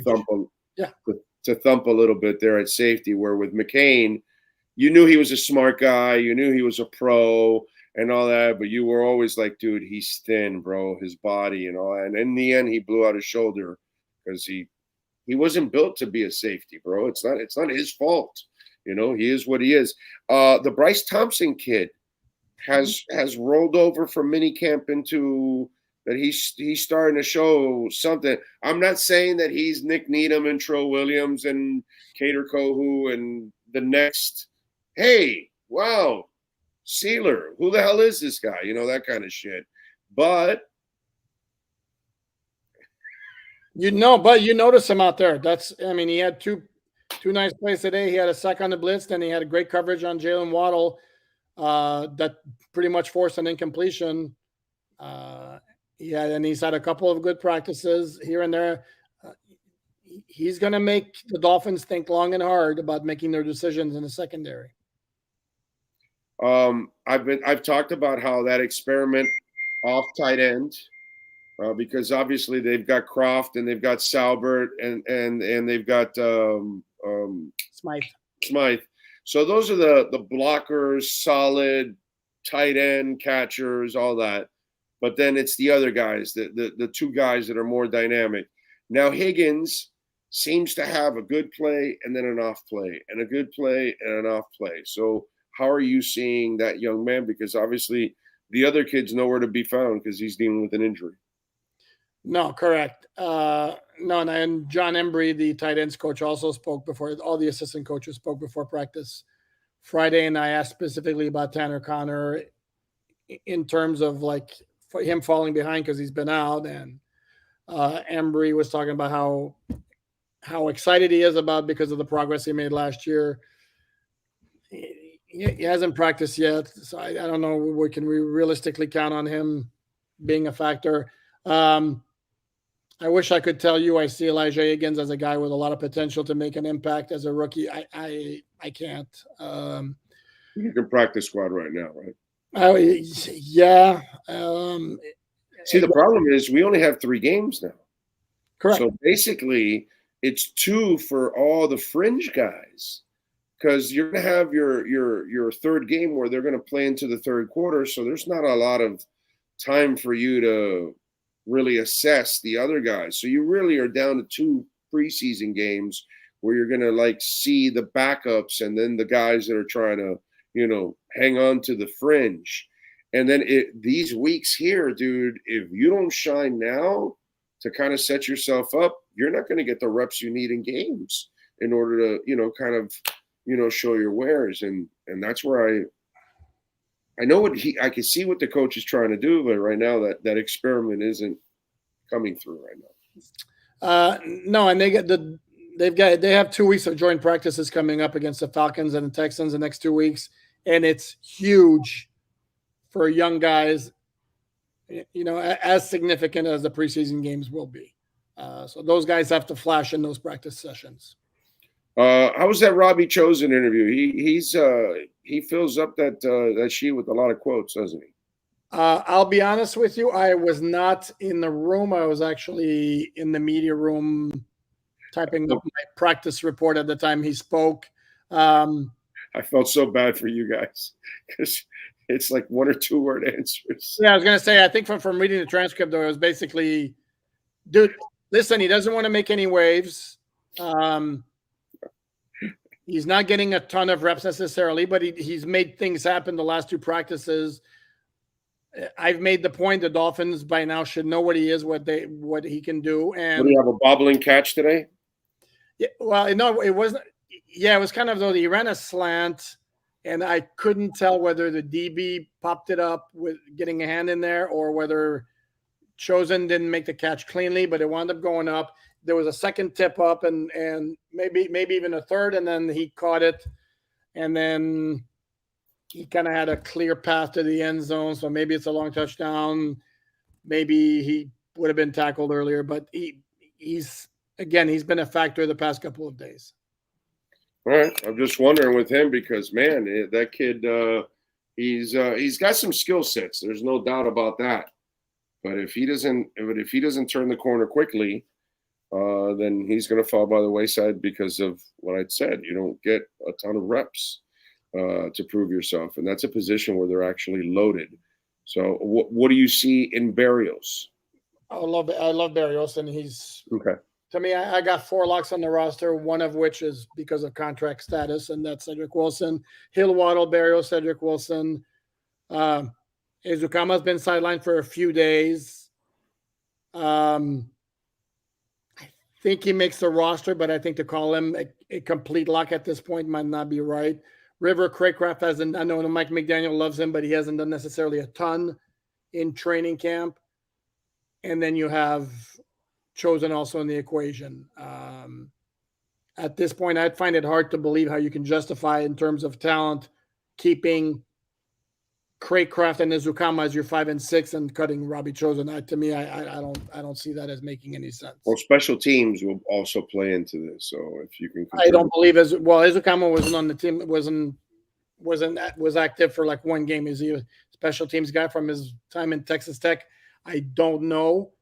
thump a little bit there at safety. Where with McCain, you knew he was a smart guy, you knew he was a pro and all that, but you were always like, dude, he's thin, bro, his body and all that. And in the end, he blew out his shoulder because he wasn't built to be a safety, bro. It's not his fault. He is what he is. The Bryce Thompson kid has rolled over from minicamp into that he's starting to show something. I'm not saying that he's Nick Needham and Trill Williams and Cater Kohu and the next, hey, wow, Sealer, who the hell is this guy? That kind of shit. But you notice him out there. He had two nice plays today. He had a sack on the blitz, and he had a great coverage on Jalen Waddle that pretty much forced an incompletion. And he's had a couple of good practices here and there. He's going to make the Dolphins think long and hard about making their decisions in the secondary. I've talked about how that experiment off tight end, because obviously they've got Croft and they've got Salbert and they've got Smythe. So those are the blockers, solid tight end catchers, all that. But then it's the other guys, the two guys that are more dynamic. Now Higgins seems to have a good play and then an off play and a good play and an off play. So how are you seeing that young man? Because obviously the other kid's nowhere to be found because he's dealing with an injury. No, correct. And John Embry, the tight ends coach, also spoke before. All the assistant coaches spoke before practice Friday, and I asked specifically about Tanner Connor in terms of like for him falling behind because he's been out. And Embry was talking about how excited he is about because of the progress he made last year. he hasn't practiced yet, so I don't know. Can we realistically count on him being a factor? I wish I could tell you I see Elijah Higgins as a guy with a lot of potential to make an impact as a rookie. I can't. You can practice squad right now, right? Yeah. See, the problem is we only have 3 games now. Correct. So basically, it's 2 for all the fringe guys, because you're going to have your third game where they're going to play into the third quarter. So there's not a lot of time for you to really assess the other guys. So you really are down to 2 preseason games where you're going to like see the backups and then the guys that are trying to, hang on to the fringe. And then these weeks here, dude, if you don't shine now to kind of set yourself up, you're not going to get the reps you need in games in order to, show your wares. And that's where I know I can see what the coach is trying to do, but right now that experiment isn't coming through right now. No, and they have 2 weeks of joint practices coming up against the Falcons and the Texans the next 2 weeks, and it's huge for young guys, as significant as the preseason games will be. So those guys have to flash in those practice sessions. How was that Robbie Chosen interview? He fills up that sheet with a lot of quotes, doesn't he? I'll be honest with you. I was not in the room. I was actually in the media room typing up my practice report at the time he spoke. I felt so bad for you guys because it's like 1 or 2 word answers. Yeah, I was going to say, I think from reading the transcript, though, it was basically, dude, listen, he doesn't want to make any waves. He's not getting a ton of reps necessarily, but he's made things happen the last 2 practices. I've made the point the Dolphins by now should know what he is, what he can do. And do you have a bobbling catch today? Yeah, well, no, it wasn't. Yeah, it was kind of though he ran a slant, and I couldn't tell whether the DB popped it up with getting a hand in there or whether Chosen didn't make the catch cleanly, but it wound up going up. There was a second tip up and maybe even a third, and then he caught it, and then he kind of had a clear path to the end zone. So maybe it's a long touchdown. Maybe he would have been tackled earlier, but he's been a factor the past couple of days. All right. I'm just wondering with him because, man, that kid, he's got some skill sets. There's no doubt about that. But if he doesn't turn the corner quickly, then he's going to fall by the wayside because of what I'd said. You don't get a ton of reps to prove yourself, and that's a position where they're actually loaded. So, what do you see in Berrios? I love Berrios, and he's okay. To me, I got 4 locks on the roster, one of which is because of contract status, and that's Cedric Wilson, Hill, Waddle, Berrios, Cedric Wilson. Ezukama's been sidelined for a few days. I think he makes the roster, but I think to call him a complete lock at this point might not be right. River Craycraft hasn't. I know Mike McDaniel loves him, but he hasn't done necessarily a ton in training camp. And then you have Chosen also in the equation. At this point, I'd find it hard to believe how you can justify in terms of talent keeping Craycraft and Ezukama as your 5 and 6 and cutting Robbie Chosen. To me, I don't see that as making any sense. Well, special teams will also play into this. So if you can, I don't believe Ezukama wasn't on the team. Was active for like 1 game. Is he a special teams guy from his time in Texas Tech? I don't know.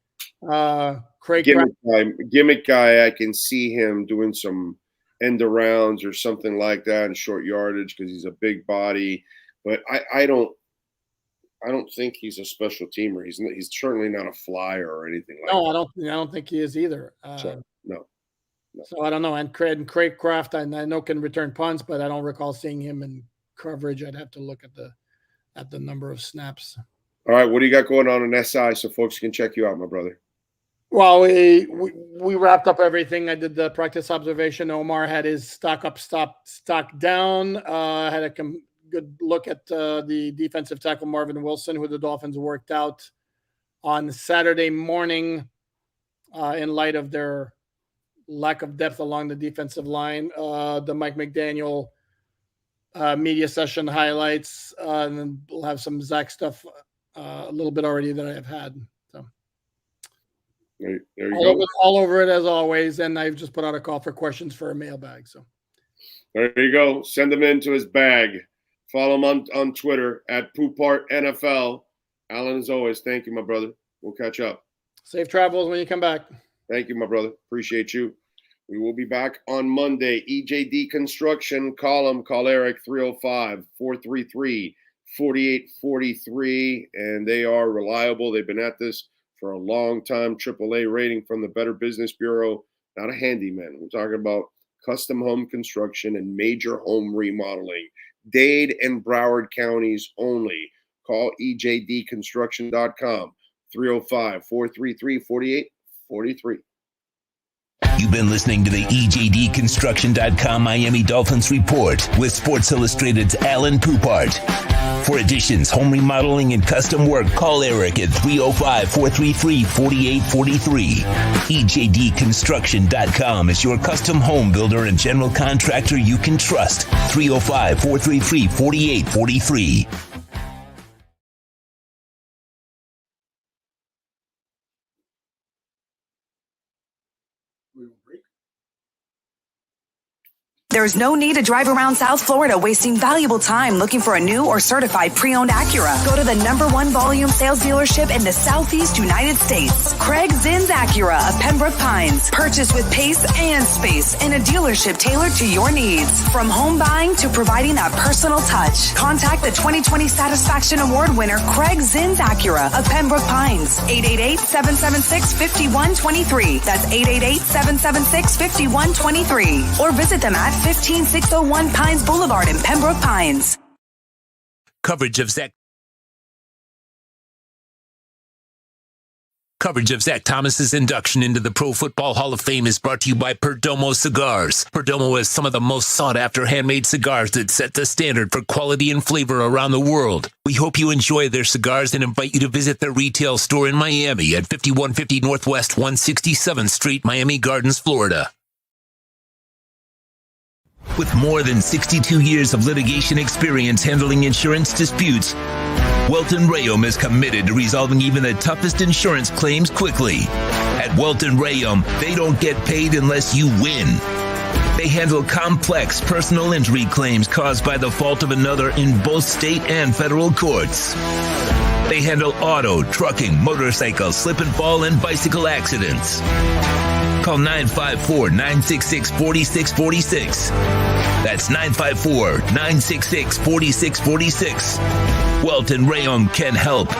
Gimmick guy, I can see him doing some end arounds or something like that in short yardage because he's a big body. But I don't think he's a special teamer. He's certainly not a flyer or anything like that. No, I don't think he is either. No. So I don't know. And Craycraft, I know can return punts, but I don't recall seeing him in coverage. I'd have to look at the number of snaps. All right, what do you got going on in SI so folks can check you out, my brother? Well, we wrapped up everything. I did the practice observation. Omar had his stock up, stock down. Had a good look at the defensive tackle Marvin Wilson, who the Dolphins worked out on Saturday morning in light of their lack of depth along the defensive line. The Mike McDaniel media session highlights, and then we'll have some Zach stuff a little bit already that I have had. So there you go. All over it as always, and I've just put out a call for questions for a mailbag. So there you go. Send them into his bag. Follow him on Twitter at PoopArtNFL. Alan, as always, thank you, my brother. We'll catch up. Safe travels when you come back. Thank you, my brother. Appreciate you. We will be back on Monday. EJD Construction, call Eric 305-433-4843. And they are reliable. They've been at this for a long time. AAA rating from the Better Business Bureau. Not a handyman. We're talking about custom home construction and major home remodeling. Dade and Broward counties only. Call ejdconstruction.com. 305-433-4843. You've been listening to the ejdconstruction.com Miami Dolphins Report with Sports Illustrated's Alan Poupart. For additions, home remodeling, and custom work, call Eric at 305-433-4843. ejdconstruction.com is your custom home builder and general contractor you can trust. 305-433-4843. There's no need to drive around South Florida wasting valuable time looking for a new or certified pre-owned Acura. Go to the #1 volume sales dealership in the Southeast United States. Craig Zinn's Acura of Pembroke Pines. Purchase with pace and space in a dealership tailored to your needs. From home buying to providing that personal touch. Contact the 2020 Satisfaction Award winner Craig Zinn's Acura of Pembroke Pines. 888-776-5123. That's 888-776-5123. Or visit them at 15601 Pines Boulevard in Pembroke Pines. Coverage of Zach Thomas's induction into the Pro Football Hall of Fame is brought to you by Perdomo Cigars. Perdomo has some of the most sought-after handmade cigars that set the standard for quality and flavor around the world. We hope you enjoy their cigars and invite you to visit their retail store in Miami at 5150 Northwest 167th Street, Miami Gardens, Florida. With more than 62 years of litigation experience handling insurance disputes, Welton Rayom is committed to resolving even the toughest insurance claims quickly. At Welton Rayom, they don't get paid unless you win. They handle complex personal injury claims caused by the fault of another in both state and federal courts. They handle auto, trucking, motorcycle, slip and fall, and bicycle accidents. Call 954-966-4646. That's 954-966-4646. Welton Rayom can help.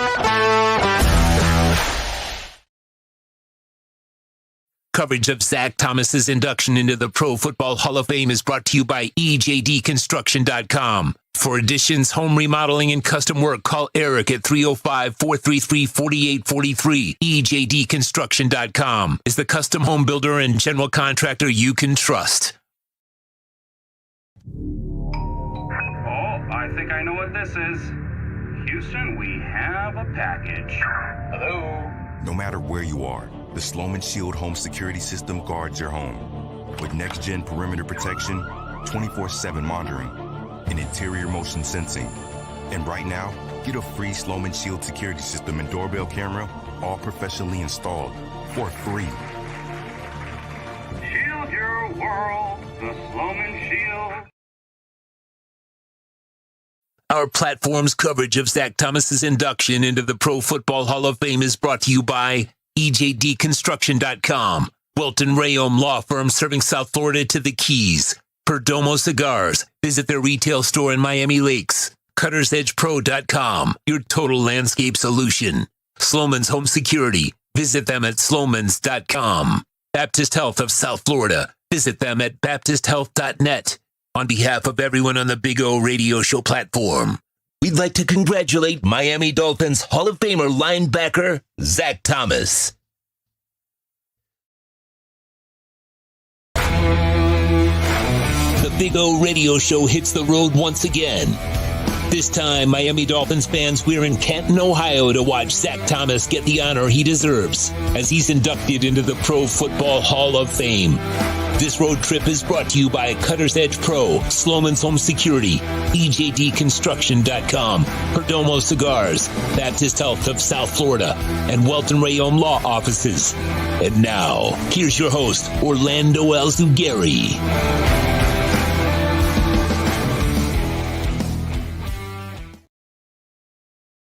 Coverage of Zach Thomas's induction into the Pro Football Hall of Fame is brought to you by ejdconstruction.com. For additions, home remodeling, and custom work, call Eric at 305-433-4843. ejdconstruction.com is the custom home builder and general contractor you can trust. Oh, I think I know what this is. Houston, we have a package. Hello? No matter where you are, the Sloman Shield home security system guards your home. With next-gen perimeter protection, 24/7 monitoring, and interior motion sensing. And right now, get a free Sloman Shield security system and doorbell camera, all professionally installed, for free. Shield your world, the Sloman Shield. Our platform's coverage of Zach Thomas's induction into the Pro Football Hall of Fame is brought to you by ejdconstruction.com. Welton Rayom Law Firm serving South Florida to the Keys. Perdomo Cigars. Visit their retail store in Miami Lakes. CuttersEdgePro.com. Your total landscape solution. Sloman's Home Security. Visit them at slomans.com. Baptist Health of South Florida. Visit them at baptisthealth.net. On behalf of everyone on the Big O Radio Show platform, we'd like to congratulate Miami Dolphins Hall of Famer linebacker Zach Thomas. The Big O Radio Show hits the road once again. This time, Miami Dolphins fans, we're in Canton, Ohio to watch Zach Thomas get the honor he deserves as he's inducted into the Pro Football Hall of Fame. This road trip is brought to you by Cutter's Edge Pro, Sloman's Home Security, EJDConstruction.com, Perdomo Cigars, Baptist Health of South Florida, and Welton Rayom Law Offices. And now, here's your host, Orlando Alzugari.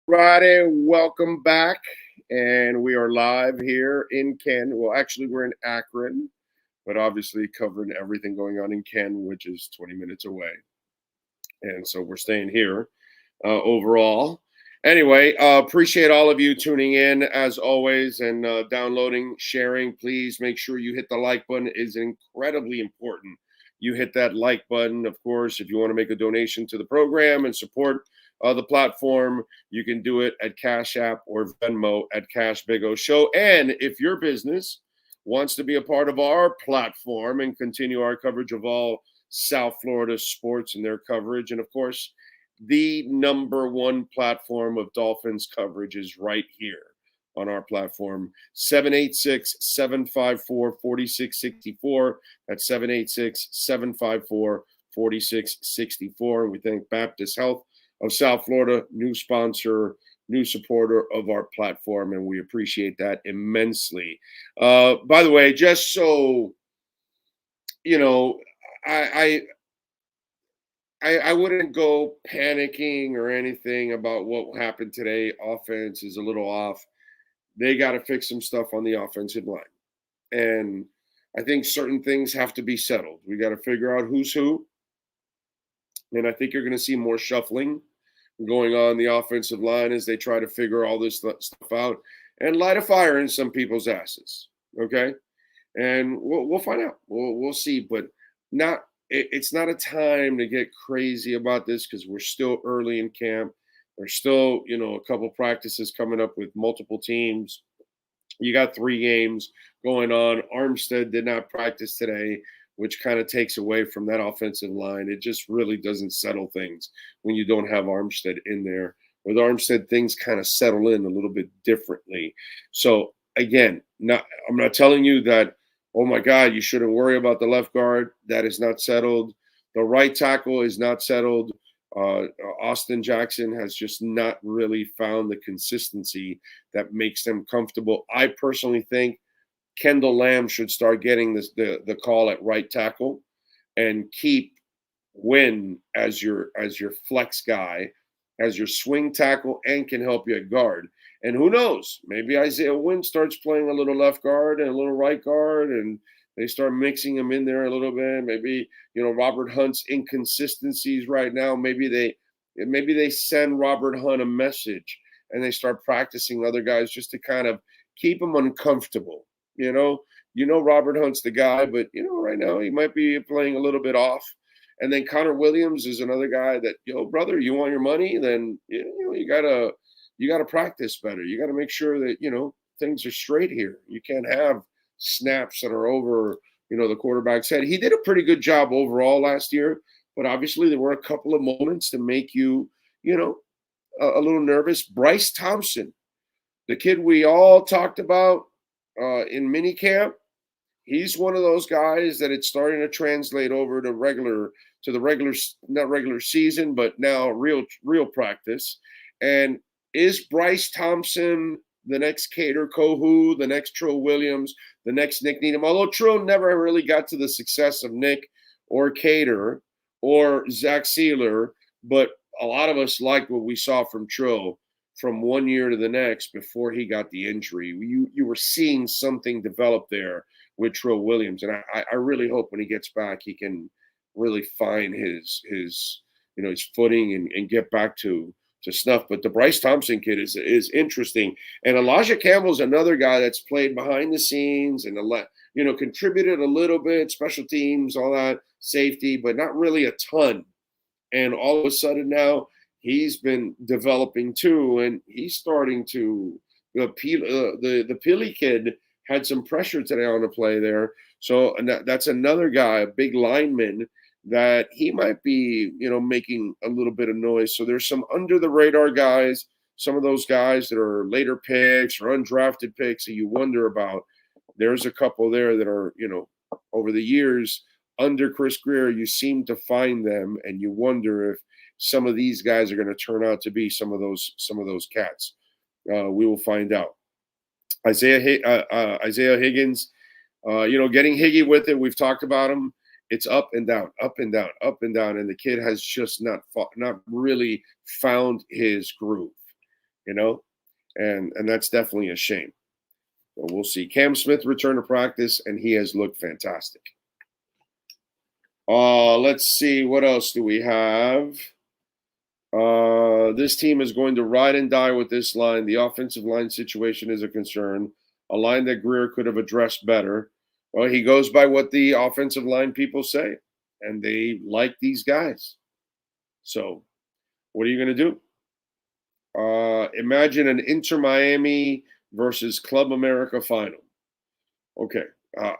Friday, welcome back. And we are live here in Canton. Well, actually, we're in Akron, but obviously covering everything going on in Canton, which is 20 minutes away. And so we're staying here overall. Anyway, appreciate all of you tuning in as always and downloading, sharing. Please make sure you hit the like button. It is incredibly important. You hit that like button. Of course, if you want to make a donation to the program and support the platform, you can do it at Cash App or Venmo at Cash Big O Show. And if your business wants to be a part of our platform and continue our coverage of all South Florida sports and their coverage, and of course, the number one platform of Dolphins coverage is right here on our platform, 786-754-4664. That's 786-754-4664. And we thank Baptist Health of South Florida, new sponsor, new supporter of our platform, and we appreciate that immensely. By the way, just so you know, I wouldn't go panicking or anything about what happened today. Offense is a little off. They got to fix some stuff on the offensive line, and I think certain things have to be settled. We got to figure out who's who, and I think you're going to see more shuffling going on the offensive line as they try to figure all this stuff out and light a fire in some people's asses. Okay, and we'll find out. We'll see, but it's not a time to get crazy about this because we're still early in camp. There's still, a couple practices coming up with multiple teams. You got 3 games going on. Armstead did not practice today, which kind of takes away from that offensive line. It just really doesn't settle things when you don't have Armstead in there. With Armstead, things kind of settle in a little bit differently. So, again, I'm not telling you that, oh, my God, you shouldn't worry about the left guard. That is not settled. The right tackle is not settled. Austin Jackson has just not really found the consistency that makes them comfortable. I personally think Kendall Lamb should start getting the call at right tackle and keep Wynn as your flex guy, as your swing tackle, and can help you at guard. And who knows, maybe Isaiah Wynn starts playing a little left guard and a little right guard, and they start mixing him in there a little bit. Maybe, Robert Hunt's inconsistencies right now, maybe they send Robert Hunt a message and they start practicing other guys just to kind of keep him uncomfortable. Robert Hunt's the guy, but right now he might be playing a little bit off. And then Connor Williams is another guy that, brother, you want your money? Then you gotta practice better. You gotta make sure that things are straight here. You can't have snaps that are over the quarterback's head. He did a pretty good job overall last year, but obviously there were a couple of moments to make you a little nervous. Bryce Thompson, the kid we all talked about in minicamp, he's one of those guys that it's starting to translate over to not regular season, but now real practice. And is Bryce Thompson the next Cater Kohu, the next Trill Williams, the next Nick Needham? Although Trill never really got to the success of Nick or Cater or Zach Sealer, but a lot of us liked what we saw from Trill from one year to the next before he got the injury. You were seeing something develop there with Trill Williams, and I really hope when he gets back he can really find his footing and get back to snuff. But the Bryce Thompson kid is interesting, and Elijah Campbell's another guy that's played behind the scenes and contributed a little bit, special teams, all that, safety, but not really a ton. And all of a sudden now he's been developing too, and he's starting to the Pili kid had some pressure today on the play there. So that's another guy, a big lineman, that he might be, making a little bit of noise. So there's some under the radar guys, some of those guys that are later picks or undrafted picks that you wonder about. There's a couple there that are, over the years under Chris Greer, you seem to find them, and you wonder if some of these guys are going to turn out to be some of those cats. We will find out. Isaiah Higgins, getting Higgy with it. We've talked about him. It's up and down, up and down, up and down, and the kid has just not really found his groove, and that's definitely a shame. So we'll see. Cam Smith returned to practice, and he has looked fantastic. Let's see, what else do we have? This team is going to ride and die with this line. The offensive line situation is a concern, a line that Greer could have addressed better. Well, he goes by what the offensive line people say, and they like these guys. So what are you going to do? Imagine an Inter Miami versus Club America final. Okay,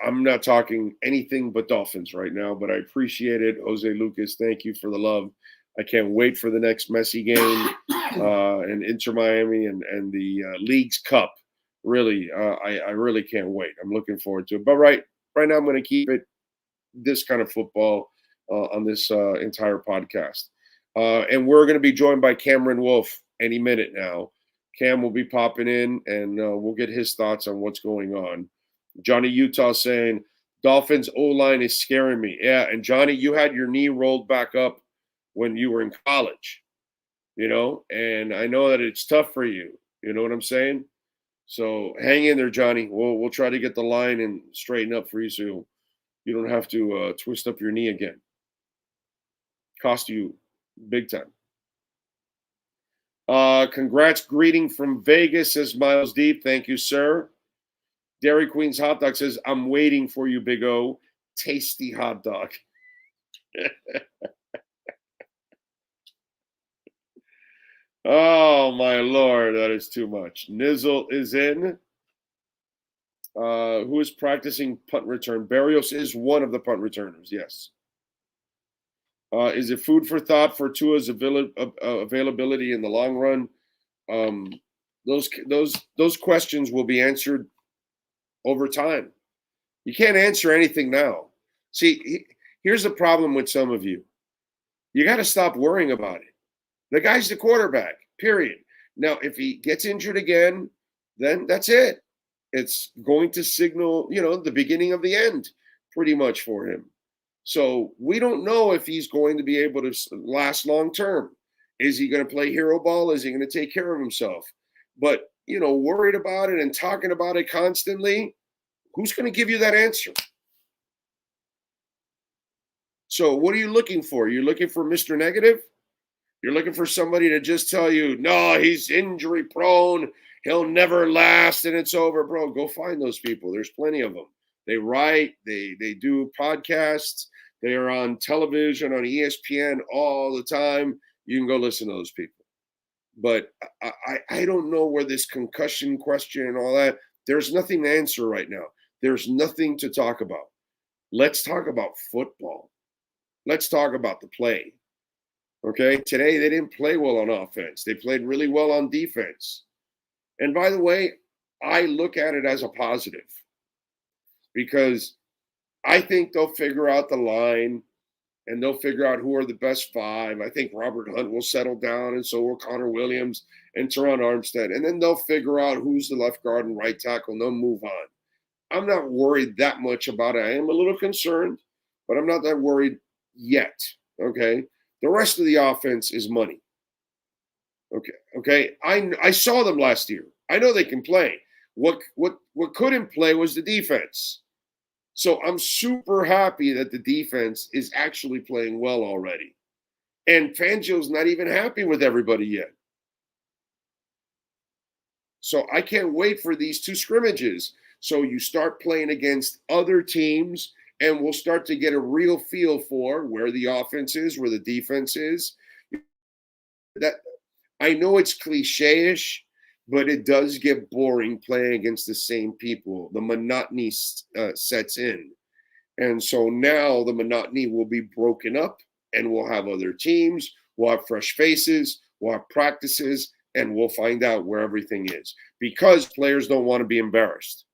I'm not talking anything but Dolphins right now, but I appreciate it. Jose Lucas, thank you for the love. I can't wait for the next Messi game and Inter Miami and the League's Cup. Really, I really can't wait. I'm looking forward to it. But right now, I'm going to keep it this kind of football on this entire podcast. And we're going to be joined by Cameron Wolfe any minute now. Cam will be popping in, and we'll get his thoughts on what's going on. Johnny Utah saying, Dolphins O-line is scaring me. Yeah, and Johnny, you had your knee rolled back up when you were in college, and I know that it's tough for you. You know what I'm saying? So hang in there, Johnny. We'll try to get the line and straighten up for you so you don't have to twist up your knee again. Cost you big time. Congrats, greeting from Vegas, says Miles Deep. Thank you, sir. Dairy Queen's Hot Dog says, I'm waiting for you, Big O. Tasty hot dog. Oh, my Lord, that is too much. Nizzle is in. Who is practicing punt return? Barrios is one of the punt returners, yes. Is it food for thought for Tua's availability in the long run? Those questions will be answered over time. You can't answer anything now. See, here's the problem with some of you. You got to stop worrying about it. The guy's the quarterback, period. Now, if he gets injured again, then that's it. It's going to signal, the beginning of the end pretty much for him. So we don't know if he's going to be able to last long term. Is he going to play hero ball? Is he going to take care of himself? But, worried about it and talking about it constantly, who's going to give you that answer? So what are you looking for? You're looking for Mr. Negative? You're looking for somebody to just tell you, no, he's injury prone. He'll never last and it's over. Bro, go find those people. There's plenty of them. They write, they do podcasts. They are on television, on ESPN all the time. You can go listen to those people. But I don't know where this concussion question and all that, there's nothing to answer right now. There's nothing to talk about. Let's talk about football. Let's talk about the play. Okay, today they didn't play well on offense. They played really well on defense. And by the way, I look at it as a positive because I think they'll figure out the line and they'll figure out who are the best five. I think Robert Hunt will settle down, and so will Connor Williams and Teron Armstead. And then they'll figure out who's the left guard and right tackle, and they'll move on. I'm not worried that much about it. I am a little concerned, but I'm not that worried yet, okay? The rest of the offense is money. Okay. I saw them last year. I know they can play. What couldn't play was the defense. So I'm super happy that the defense is actually playing well already. And Fangio's not even happy with everybody yet. So I can't wait for these two scrimmages. So you start playing against other teams, and we'll start to get a real feel for where the offense is, where the defense is. That I know it's cliche-ish, but it does get boring playing against the same people. The monotony sets in. And so now the monotony will be broken up, and we'll have other teams, we'll have fresh faces, we'll have practices, and we'll find out where everything is. Because players don't want to be embarrassed.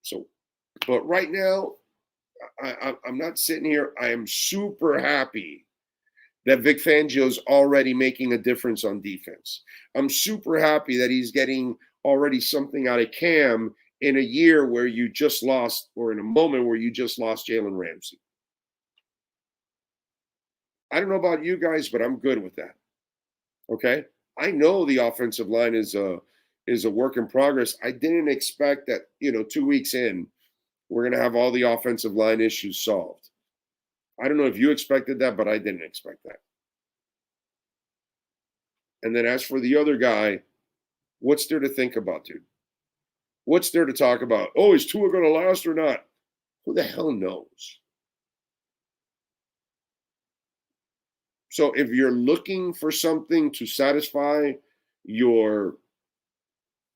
So But right now, I'm not sitting here. I am super happy that Vic Fangio's already making a difference on defense. I'm super happy that he's getting already something out of Cam in a year where you just lost, or in a moment where you just lost Jalen Ramsey. I don't know about you guys, but I'm good with that. Okay? I know the offensive line is a work in progress. I didn't expect that, 2 weeks in, we're going to have all the offensive line issues solved. I don't know if you expected that, but I didn't expect that. And then as for the other guy, what's there to think about, dude? What's there to talk about? Oh, is Tua going to last or not? Who the hell knows? So if you're looking for something to satisfy your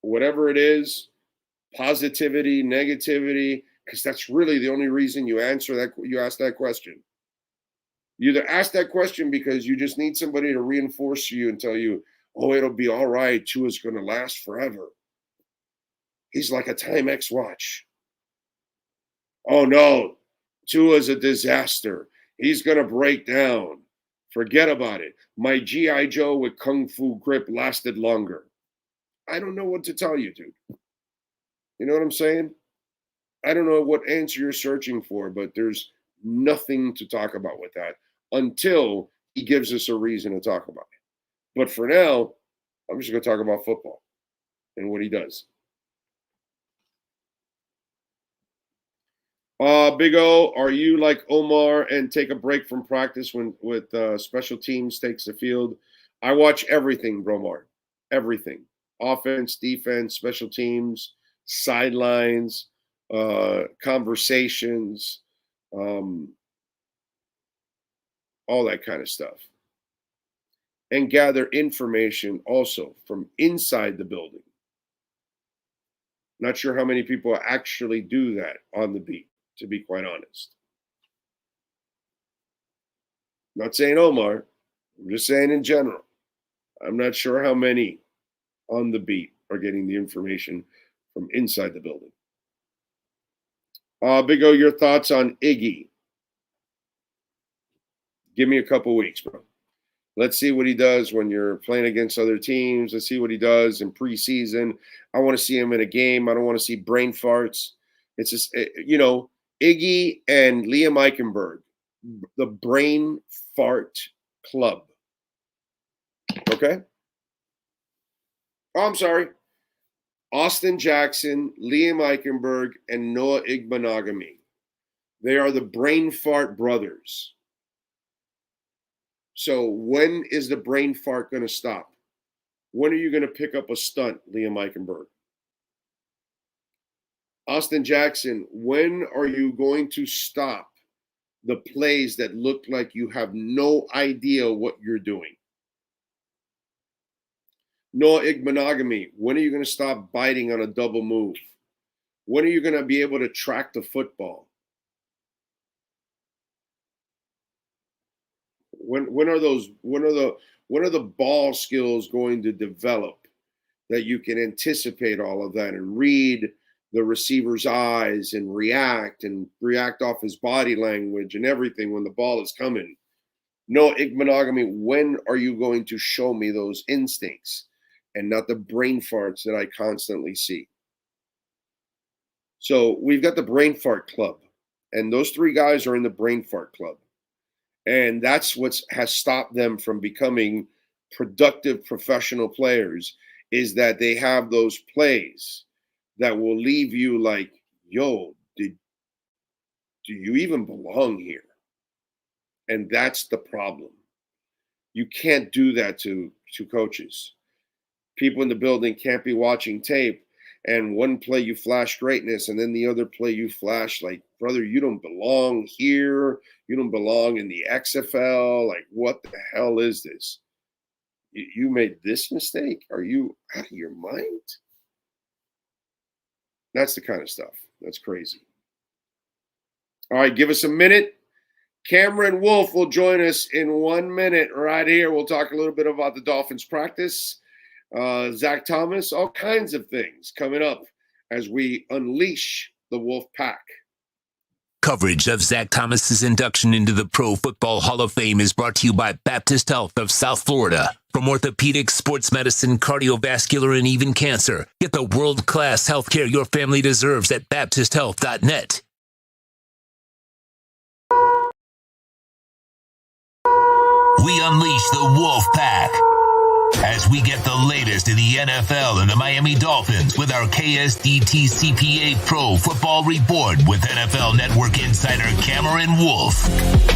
whatever it is, positivity, negativity, because that's really the only reason you ask that question. You either ask that question because you just need somebody to reinforce you and tell you, oh, it'll be all right. Tua's going to last forever. He's like a Timex watch. Oh, no. Tua's a disaster. He's going to break down. Forget about it. My G.I. Joe with Kung Fu grip lasted longer. I don't know what to tell you, dude. You know what I'm saying? I don't know what answer you're searching for, but there's nothing to talk about with that until he gives us a reason to talk about it. But for now, I'm just going to talk about football and what he does. Big O, are you like Omar and take a break from practice with special teams takes the field? I watch everything, Bromar. Everything. Offense, defense, special teams, sidelines, conversations, all that kind of stuff. And gather information also from inside the building. Not sure how many people actually do that on the beat, to be quite honest. Not saying Omar, I'm just saying in general. I'm not sure how many on the beat are getting the information from inside the building. Big O, your thoughts on Iggy? Give me a couple weeks, bro. Let's see what he does when you're playing against other teams. Let's see what he does in preseason. I want to see him in a game. I don't want to see brain farts. It's just, Iggy and Liam Eichenberg, the brain fart club. Okay? Oh, I'm sorry. Austin Jackson, Liam Eichenberg, and Noah Igbenogany. They are the brain fart brothers. So when is the brain fart going to stop? When are you going to pick up a stunt, Liam Eichenberg? Austin Jackson, when are you going to stop the plays that look like you have no idea what you're doing? Noah Igbenogany, when are you going to stop biting on a double move? When are you going to be able to track the football? When are the ball skills going to develop that you can anticipate all of that and read the receiver's eyes and react off his body language and everything when the ball is coming? No, Igbenogany, when are you going to show me those instincts and not the brain farts that I constantly see? So we've got the brain fart club, and those three guys are in the brain fart club. And that's what has stopped them from becoming productive professional players, is that they have those plays that will leave you like, yo, do you even belong here? And that's the problem. You can't do that to coaches. People in the building can't be watching tape, and one play you flash greatness, and then the other play you flash like, brother, you don't belong here. You don't belong in the XFL. Like, what the hell is this? You made this mistake? Are you out of your mind? That's the kind of stuff. That's crazy. All right, give us a minute. Cameron Wolfe will join us in 1 minute right here. We'll talk a little bit about the Dolphins practice. Zach Thomas, all kinds of things coming up as we unleash the Wolf Pack. Coverage of Zach Thomas's induction into the Pro Football Hall of Fame is brought to you by Baptist Health of South Florida. From orthopedics, sports medicine, cardiovascular, and even cancer, get the world-class healthcare your family deserves at baptisthealth.net. We unleash the Wolf Pack as we get the latest in the NFL and the Miami Dolphins with our KSDT CPA Pro Football Report with NFL Network insider Cameron Wolfe.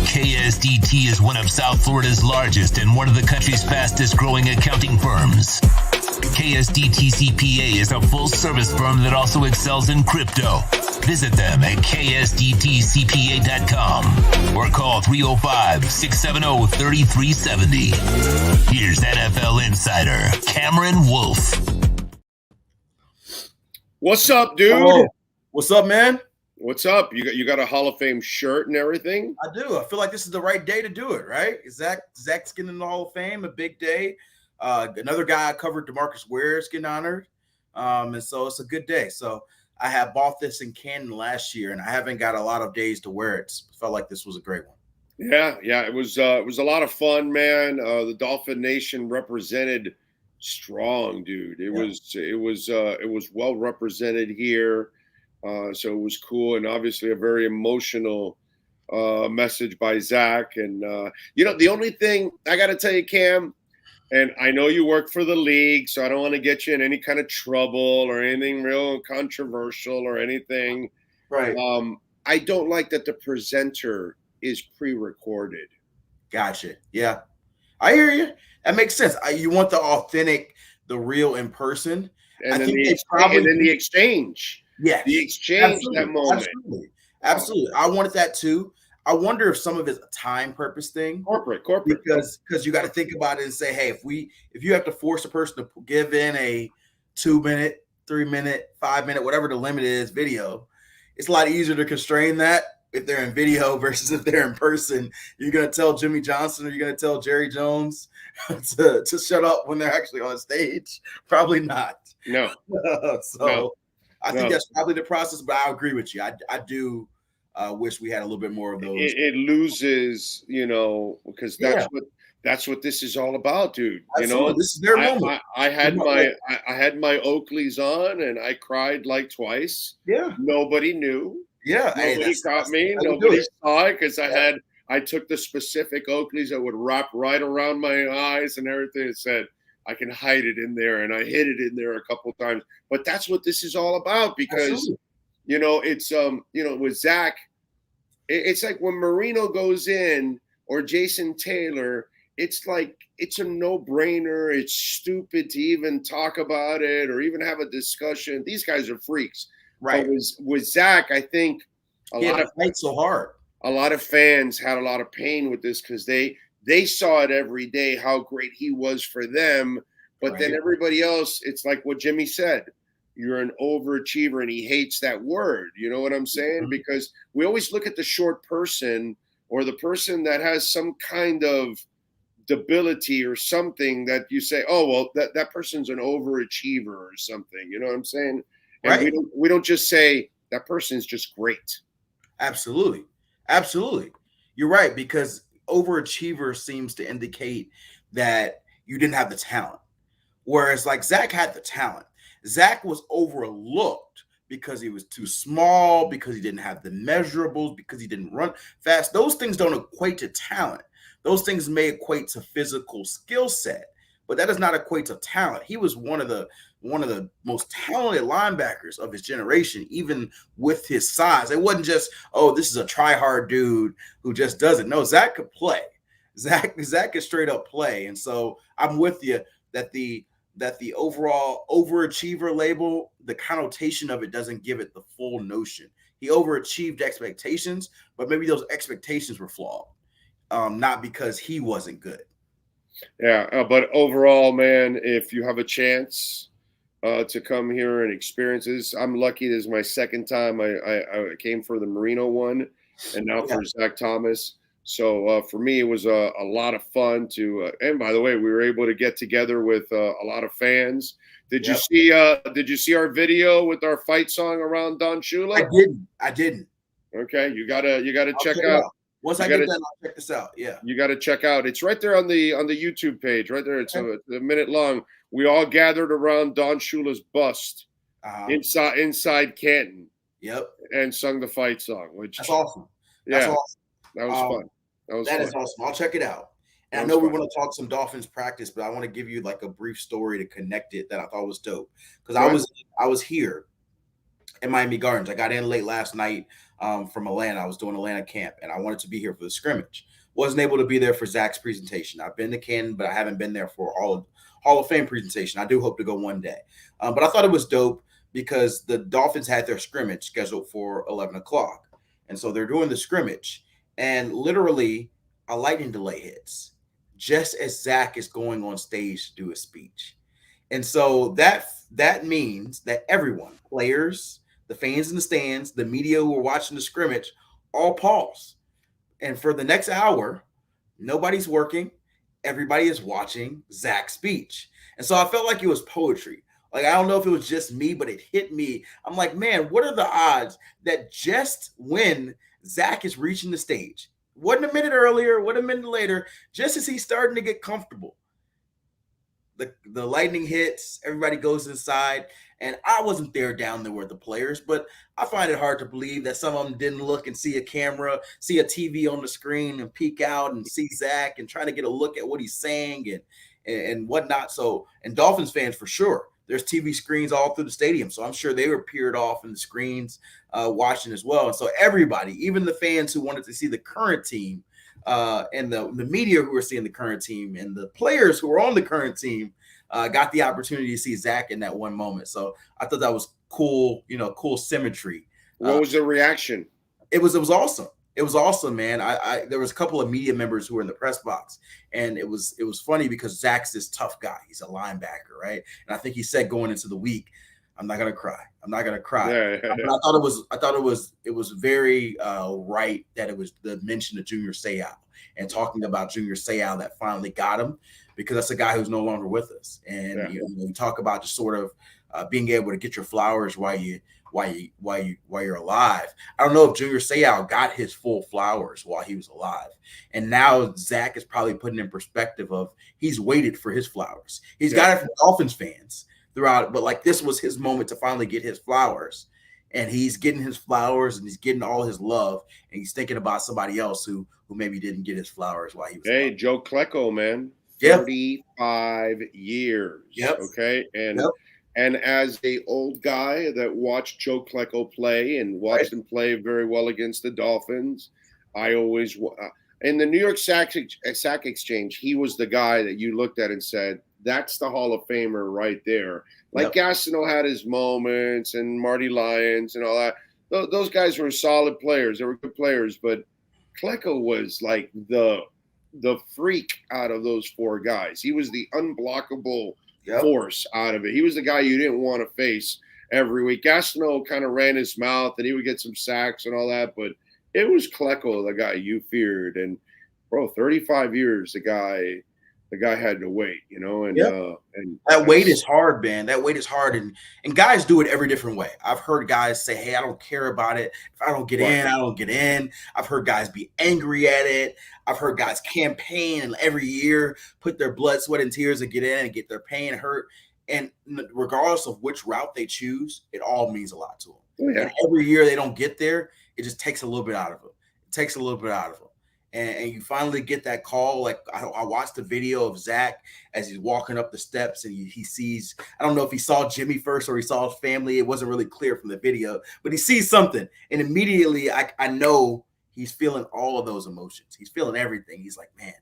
KSDT is one of South Florida's largest and one of the country's fastest growing accounting firms. KSDT CPA is a full-service firm that also excels in crypto. Visit them at ksdtcpa.com or call 305-670-3370. Here's NFL insider Cameron Wolfe. What's up, dude? Oh, what's up, man? What's up? You got a Hall of Fame shirt and everything? I do. I feel like this is the right day to do it, right? Zach's getting in the Hall of Fame, a big day. Another guy I covered, DeMarcus Ware, is getting honored. And so it's a good day. So I have bought this in Canton last year, and I haven't got a lot of days to wear it. Felt like this was a great one. Yeah, it was a lot of fun, man. The Dolphin Nation represented strong, dude. It was well represented here. So it was cool, and obviously a very emotional message by Zach. And the only thing I got to tell you, Cam, and I know you work for the league, so I don't want to get you in any kind of trouble or anything real controversial or anything. Right. I don't like that the presenter is pre-recorded. Gotcha. Yeah, I hear you. That makes sense. You want the authentic, the real in person. And then the exchange. Yeah. The exchange, absolutely. that moment. Absolutely. I wanted that too. I wonder if some of it's a time purpose thing. Corporate. Because you got to think about it and say, hey, if you have to force a person to give in a 2-minute, 3-minute, 5-minute, whatever the limit is, video, it's a lot easier to constrain that if they're in video versus if they're in person. You're going to tell Jimmy Johnson or you're going to tell Jerry Jones to shut up when they're actually on stage? Probably not. No. I think that's probably the process, but I agree with you. I do wish we had a little bit more of those. It loses, because that's what this is all about, dude. Absolutely. This is their moment. I had my Oakleys on and I cried like twice. Yeah. Nobody knew. Yeah. Nobody caught me. Nobody saw it because I took the specific Oakleys that would wrap right around my eyes and everything. It said I can hide it in there, and I hid it in there a couple of times. But that's what this is all about, because it's with Zach, it's like when Marino goes in or Jason Taylor, it's like it's a no-brainer. It's stupid to even talk about it or even have a discussion. These guys are freaks. Right. But with Zach, I think a lot of fans had a lot of pain with this because they saw it every day how great he was for them. But then everybody else, it's like what Jimmy said. You're an overachiever, and he hates that word. You know what I'm saying? Mm-hmm. Because we always look at the short person or the person that has some kind of debility or something that you say, oh, well, that person's an overachiever or something. You know what I'm saying? And we don't just say that person's just great. Absolutely. You're right, because overachiever seems to indicate that you didn't have the talent. Whereas like Zach had the talent. Zach was overlooked because he was too small, because he didn't have the measurables, because he didn't run fast. Those things don't equate to talent. Those things may equate to physical skill set, but that does not equate to talent. He was one of the most talented linebackers of his generation, even with his size. It wasn't just, oh, this is a try-hard dude who just does it. No, Zach could play. Zach could straight up play. And so I'm with you that the overall overachiever label, the connotation of it doesn't give it the full notion. He overachieved expectations, but maybe those expectations were flawed, not because he wasn't good. Yeah, but overall, man, if you have a chance to come here and experience this, I'm lucky. This is my second time. I came for the Marino one, and now for Zach Thomas. So for me, it was a lot of fun to. And by the way, we were able to get together with a lot of fans. Did you see? Did you see our video with our fight song around Don Shula? I didn't. Okay, you gotta I'll check it out. Once You I gotta, get done, I'll check this out. Yeah. you got to check out. It's right there on the YouTube page, right there. It's a minute long. We all gathered around Don Shula's bust inside Canton. Yep. And sung the fight song, which that's awesome. Yeah, that's awesome. That was fun. That is awesome. I'll check it out. And I know we want to talk some Dolphins practice, but I want to give you like a brief story to connect it that I thought was dope. Because I was here in Miami Gardens. I got in late last night from Atlanta. I was doing Atlanta camp, and I wanted to be here for the scrimmage. Wasn't able to be there for Zach's presentation. I've been to Canton, but I haven't been there for Hall of Fame presentation. I do hope to go one day. But I thought it was dope because the Dolphins had their scrimmage scheduled for 11 o'clock. And so they're doing the scrimmage, and literally a lightning delay hits just as Zach is going on stage to do a speech. And so that means that everyone, players, the fans in the stands, the media who are watching the scrimmage, all pause. And for the next hour, nobody's working. Everybody is watching Zach's speech. And so I felt like it was poetry. Like, I don't know if it was just me, but it hit me. I'm like, man, what are the odds that just when Zach is reaching the stage, wasn't a minute earlier, what a minute later, just as he's starting to get comfortable, the lightning hits, everybody goes inside. And I wasn't there down there with the players, but I find it hard to believe that some of them didn't look and see a camera, see a TV on the screen and peek out and see Zach and trying to get a look at what he's saying and whatnot. So, and Dolphins fans for sure. There's TV screens all through the stadium, so I'm sure they were peered off in the screens watching as well. And so everybody, even the fans who wanted to see the current team and the media who were seeing the current team and the players who were on the current team got the opportunity to see Zach in that one moment. So I thought that was cool, cool symmetry. What was the reaction? It was awesome. It was awesome, man. There was a couple of media members who were in the press box, and it was funny because Zach's this tough guy. He's a linebacker, right? And I think he said going into the week, "I'm not gonna cry. I'm not gonna cry." Yeah. But I thought it was very right that it was the mention of Junior Seau and talking about Junior Seau that finally got him, because that's a guy who's no longer with us. And you talk about just sort of being able to get your flowers while you're alive. I don't know if Junior Seau got his full flowers while he was alive. And now Zach is probably putting in perspective of he's waited for his flowers. He's got it from Dolphins fans throughout, but like this was his moment to finally get his flowers. And he's getting his flowers and he's getting all his love. And he's thinking about somebody else who maybe didn't get his flowers while he was alive. Joe Klecko, man. Yep. 35 years. Yep. Okay. And as a old guy that watched Joe Klecko play and watched him play very well against the Dolphins, I always in the New York Sack Exchange, he was the guy that you looked at and said, that's the Hall of Famer right there. Like Gastineau had his moments and Marty Lyons and all that. Those guys were solid players. They were good players, but Klecko was like the freak out of those four guys. He was the unblockable force out of it. He was the guy you didn't want to face every week. Gastineau kind of ran his mouth and he would get some sacks and all that, but it was Klecko, the guy you feared. And bro, 35 years, the guy had to wait, and that weight is hard, man. That weight is hard. And guys do it every different way. I've heard guys say, hey, I don't care about it. If I don't get in, I don't get in. I've heard guys be angry at it. I've heard guys campaign and every year put their blood, sweat, and tears to get in and get their pain hurt. And regardless of which route they choose, it all means a lot to them. And every year they don't get there, it just takes a little bit out of them. It takes a little bit out of them. And you finally get that call. Like I watched the video of Zach as he's walking up the steps and he sees, I don't know if he saw Jimmy first or he saw his family. It wasn't really clear from the video, but he sees something. And immediately I know he's feeling all of those emotions. He's feeling everything. He's like, man,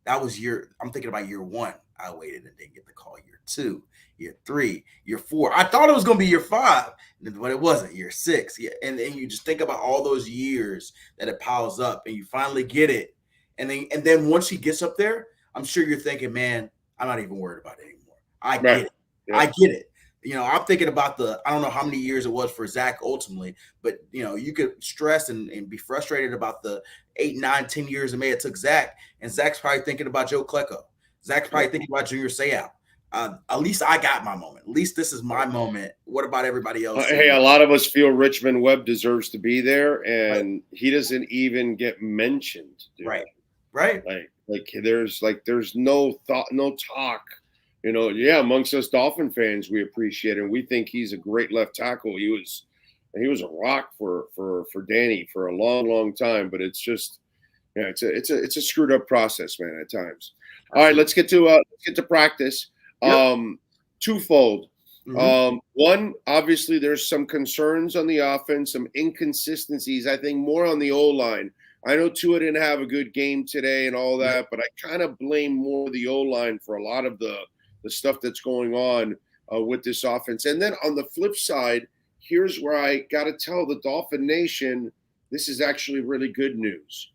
that was I'm thinking about year one. I waited and didn't get the call. Year two, year three, year four. I thought it was going to be year five, but it wasn't. Year six. Yeah. And then you just think about all those years that it piles up and you finally get it. And then once he gets up there, I'm sure you're thinking, man, I'm not even worried about it anymore. I get it. Yeah. I get it. I'm thinking about I don't know how many years it was for Zach ultimately, but you could stress and be frustrated about the 8, 9, 10 years it may have took Zach. And Zach's probably thinking about Joe Klecko. Zach's probably thinking about Junior Seau. at least I got my moment. At least this is my moment. What about everybody else? Hey, a lot of us feel Richmond Webb deserves to be there, and he doesn't even get mentioned. Dude. Right. Like there's no thought, no talk. You know, yeah, amongst us Dolphin fans, we appreciate him. We think he's a great left tackle. He was a rock for Danny for a long, long time. But it's just, yeah, it's a screwed up process, man, at times. All right, let's get to practice. Yep. Twofold. Mhm. One, obviously, there's some concerns on the offense, some inconsistencies. I think more on the O-line. I know Tua didn't have a good game today and all that, but I kind of blame more the O-line for a lot of the stuff that's going on with this offense. And then on the flip side, here's where I got to tell the Dolphin Nation, this is actually really good news.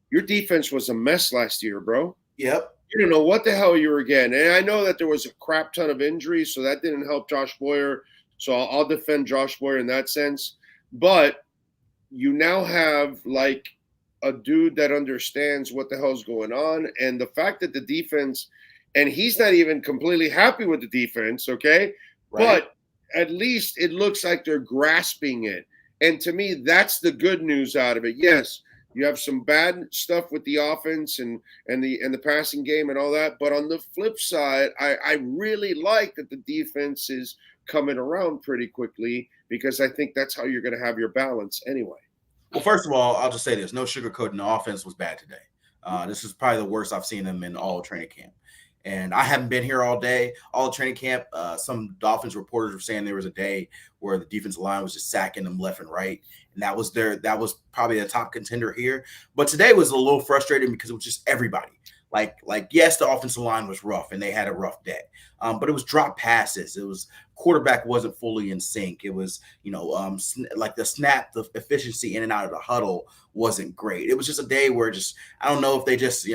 Your defense was a mess last year, bro. Yep. You didn't know what the hell you were getting. And I know that there was a crap ton of injuries, so that didn't help Josh Boyer. So I'll defend Josh Boyer in that sense. But you now have like a dude that understands what the hell's going on. And the fact that the defense – and he's not even completely happy with the defense, okay? Right. But at least it looks like they're grasping it. And to me, that's the good news out of it. Yes, you have some bad stuff with the offense and the passing game and all that. But on the flip side, I really like that the defense is coming around pretty quickly because I think that's how you're going to have your balance anyway. Well, first of all, I'll just say this. No sugarcoating, the offense was bad today. This is probably the worst I've seen them in all training camp. And I haven't been here all day, all the training camp. Some Dolphins reporters were saying there was a day where the defensive line was just sacking them left and right. And that was probably a top contender here. But today was a little frustrating because it was just everybody. Like yes, the offensive line was rough and they had a rough day. But it was drop passes. It was quarterback wasn't fully in sync. It was, like the snap, the efficiency in and out of the huddle wasn't great. It was just a day where I don't know if they just, they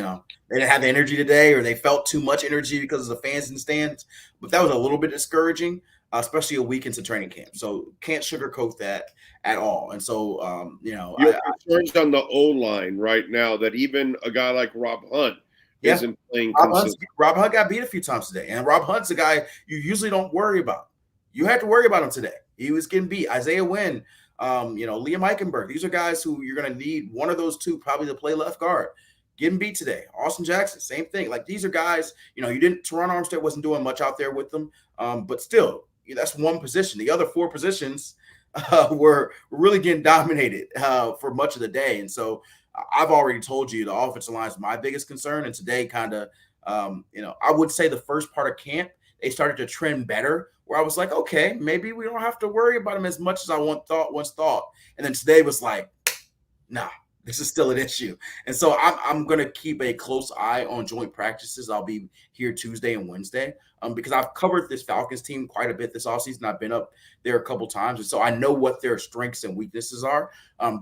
didn't have the energy today or they felt too much energy because of the fans in the stands. But that was a little bit discouraging, especially a week into training camp. So can't sugarcoat that at all. And so, you're concerned on the O-line right now that even a guy like Rob Hunt isn't playing consistently. Rob Hunt got beat a few times today. And Rob Hunt's a guy you usually don't worry about. You had to worry about him today. He was getting beat. Isaiah Wynn, Liam Eichenberg. These are guys who you're going to need one of those two probably to play left guard. Getting beat today. Austin Jackson, same thing. Like these are guys, Teron Armstead wasn't doing much out there with them. But still, that's one position. The other four positions were really getting dominated for much of the day. And so I've already told you the offensive line is my biggest concern. And today kind of, I would say the first part of camp, they started to trend better where I was like, okay, maybe we don't have to worry about them as much as I once thought. And then today was like, nah, this is still an issue. And so I'm going to keep a close eye on joint practices. I'll be here Tuesday and Wednesday because I've covered this Falcons team quite a bit this offseason. I've been up there a couple times. And so I know what their strengths and weaknesses are.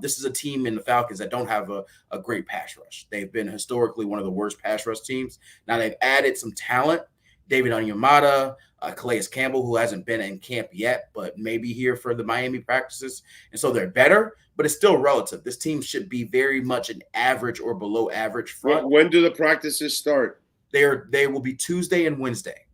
This is a team in the Falcons that don't have a great pass rush. They've been historically one of the worst pass rush teams. Now they've added some talent. David Onyemata, Calais Campbell, who hasn't been in camp yet, but maybe here for the Miami practices. And so they're better, but it's still relative. This team should be very much an average or below average front. When do the practices start? They will be Tuesday and Wednesday.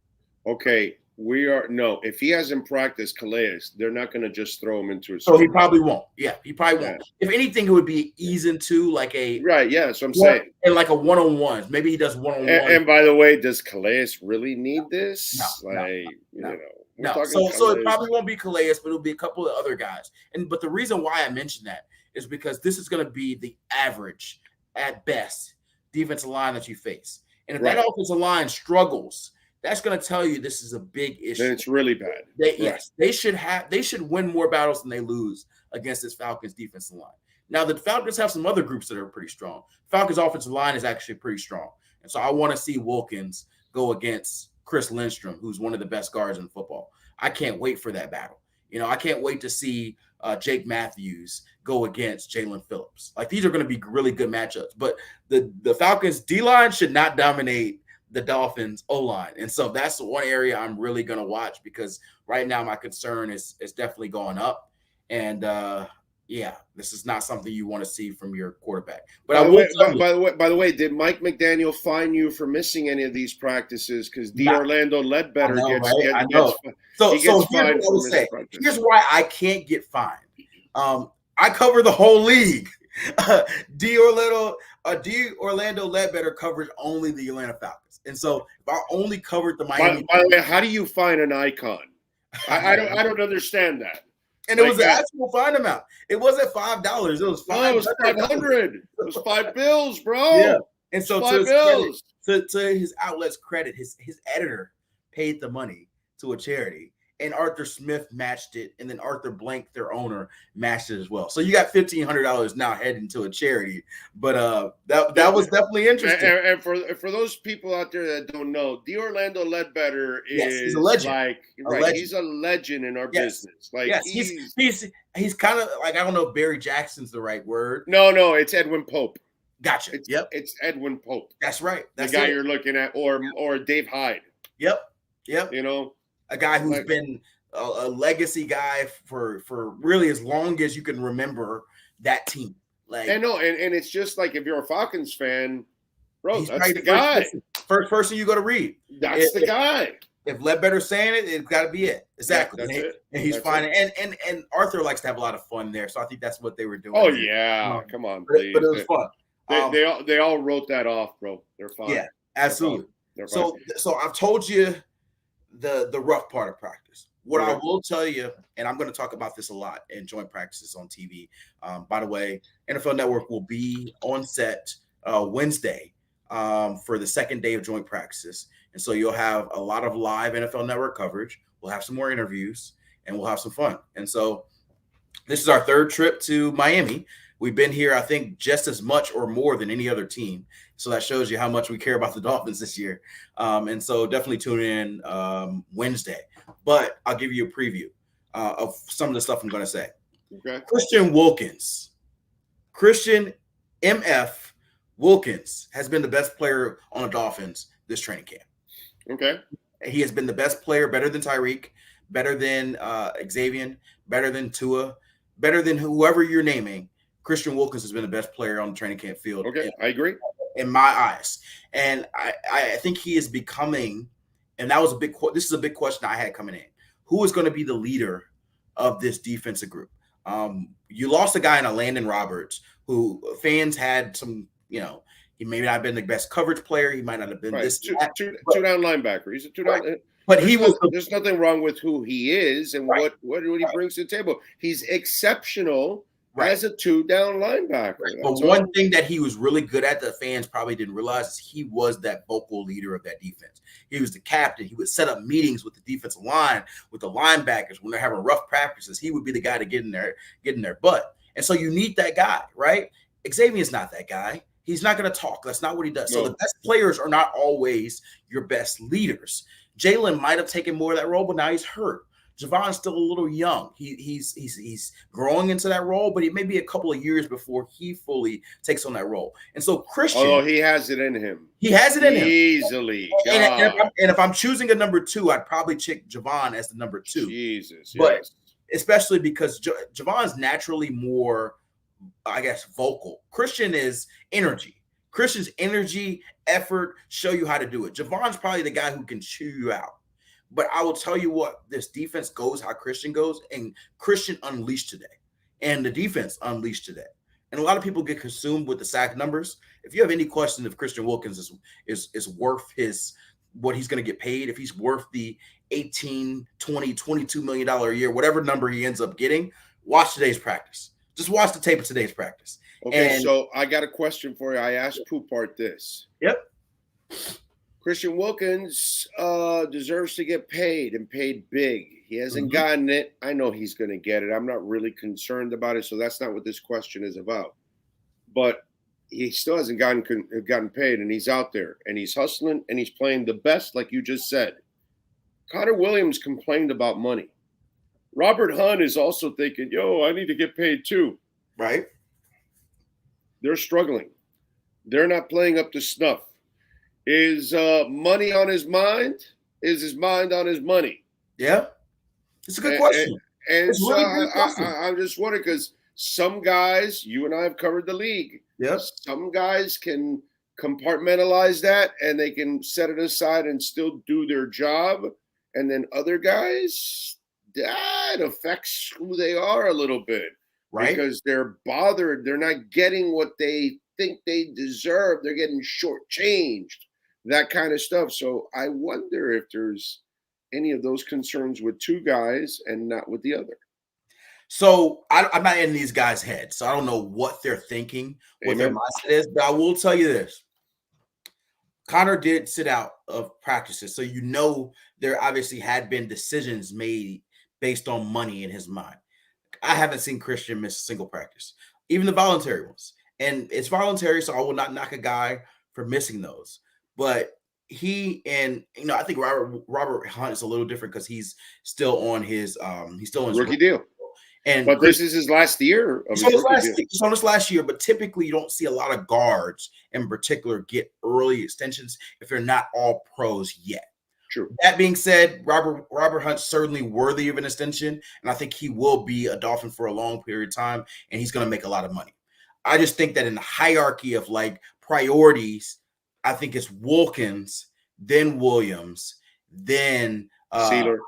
Okay. If he hasn't practiced Calais, they're not going to just throw him into a. So he probably won't. Yeah, he probably won't. If anything, it would be ease into like a. Right. Yeah. That's what I'm saying. And like a one-on-one. Maybe he does one-on-one. And by the way, does Calais really need this? No. So it probably won't be Calais, but it'll be a couple of other guys. But the reason why I mentioned that is because this is going to be the average, at best, defensive line that you face. And if that offensive line struggles, that's going to tell you this is a big issue. Then it's really bad. Yes, they should win more battles than they lose against this Falcons defensive line. Now, the Falcons have some other groups that are pretty strong. Falcons offensive line is actually pretty strong. And so I want to see Wilkins go against Chris Lindstrom, who's one of the best guards in football. I can't wait for that battle. I can't wait to see Jake Matthews go against Jalen Phillips. Like these are going to be really good matchups. But the Falcons D-line should not dominate the Dolphins O-line. And so that's the one area I'm really going to watch because right now my concern is definitely going up. And, yeah, this is not something you want to see from your quarterback. But By the way, did Mike McDaniel fine you for missing any of these practices? Because Orlando Ledbetter gets fined for missing practice. Here's why I can't get fined. I cover the whole league. Orlando Ledbetter covers only the Atlanta Falcons, and so if I only covered the Miami. By the way, how do you find an icon? I don't understand that. And it was the actual fine amount. It wasn't $5. It was $500. It was $500. It was $5, bro. Yeah. And so $5. To his outlet's credit, his editor paid the money to a charity, and Arthur Smith matched it, and then Arthur Blank, their owner, matched it as well. So you got $1,500 now heading to a charity. But that was definitely interesting. And for those people out there that don't know, Orlando Ledbetter is he's a legend. Legend. He's a legend in our business. Like he's kind of like, I don't know if Barry Jackson's the right word. No, it's Edwin Pope. Gotcha. It's Edwin Pope. That's right. That's the guy you're looking at, or Dave Hyde. Yep. You know, a guy who's been a legacy guy for really as long as you can remember that team. Like, and it's just like, if you're a Falcons fan, bro, that's the guy. First person you got to read. That's the guy. If Ledbetter's saying it, it's got to be it. Exactly. That's it. And he's fine. And Arthur likes to have a lot of fun there, so I think that's what they were doing. Oh yeah, come on, please. But it was fun. They all wrote that off, bro. They're fine. Yeah, absolutely. They're fine. So I've told you the rough part of practice. What I will tell you, and I'm going to talk about this a lot in joint practices on TV. By the way, NFL Network will be on set Wednesday for the second day of joint practices. And so you'll have a lot of live NFL Network coverage. We'll have some more interviews, and we'll have some fun. And so this is our third trip to Miami. We've been here, I think, just as much or more than any other team. So that shows you how much we care about the Dolphins this year. And so definitely tune in Wednesday. But I'll give you a preview of some of the stuff I'm going to say. Okay. Christian MF Wilkins has been the best player on the Dolphins this training camp. Okay. He has been the best player, better than Tyreek, better than Xavier, better than Tua, better than whoever you're naming. Christian Wilkins has been the best player on the training camp field. Okay, I agree. In my eyes. And I think he is becoming, and that was this is a big question I had coming in. Who is going to be the leader of this defensive group? You lost a guy in Landon Roberts, who fans had some, he may not have been the best coverage player. He might not have been two down linebacker. He's a two down. But there's nothing wrong with who he is and what he brings to the table. He's exceptional as a two down linebacker. But one thing that he was really good at that fans probably didn't realize is he was that vocal leader of that defense. He was the captain. He would set up meetings with the defensive line, with the linebackers when they're having rough practices. He would be the guy to get in their butt. And so you need that guy, right? Xavier's not that guy. He's not going to talk. That's not what he does. No. So the best players are not always your best leaders. Jalen might have taken more of that role, but now he's hurt. Javon's still a little young. He's growing into that role, but it may be a couple of years before he fully takes on that role. And so Christian, although he has it in him, easily. And if I'm choosing a number two, I'd probably check Javon as the number two. Jesus, but especially because Javon's naturally more, I guess, vocal. Christian is energy. Christian's energy, effort, show you how to do it. Javon's probably the guy who can chew you out. But I will tell you what, this defense goes how Christian goes, and Christian unleashed today, and the defense unleashed today. And a lot of people get consumed with the sack numbers. If you have any question if Christian Wilkins is worth what he's going to get paid, if he's worth the $18, $20, $22 million a year, whatever number he ends up getting, watch today's practice. Just watch the tape of today's practice. Okay, so I got a question for you. I asked Poupart this. Yep. Christian Wilkins deserves to get paid and paid big. He hasn't gotten it. I know he's going to get it. I'm not really concerned about it, so that's not what this question is about. But he still hasn't gotten paid, and he's out there, and he's hustling, and he's playing the best, like you just said. Connor Williams complained about money. Robert Hunt is also thinking, I need to get paid too. Right. They're struggling. They're not playing up to snuff. Is money on his mind? Is his mind on his money? Yeah. It's a good question. And so I'm just wondering, because some guys, you and I have covered the league. Yep. Some guys can compartmentalize that and they can set it aside and still do their job. And then other guys, that affects who they are a little bit. Right. Because they're bothered. They're not getting what they think they deserve. They're getting shortchanged, that kind of stuff. So I wonder if there's any of those concerns with two guys and not with the other. So I'm not in these guys' heads, so I don't know what they're thinking, what their mindset is. But I will tell you this. Connor did sit out of practices, so you know there obviously had been decisions made based on money in his mind. I haven't seen Christian miss a single practice, even the voluntary ones. And it's voluntary, so I will not knock a guy for missing those. But he and I think Robert Hunt is a little different because he's still on his rookie deal. But this is his last year. It's on his last year, but typically you don't see a lot of guards in particular get early extensions if they're not all pros yet. True. That being said, Robert Hunt's certainly worthy of an extension, and I think he will be a Dolphin for a long period of time, and he's going to make a lot of money. I just think that in the hierarchy of like priorities, I think it's Wilkins, then Williams, then Sealer.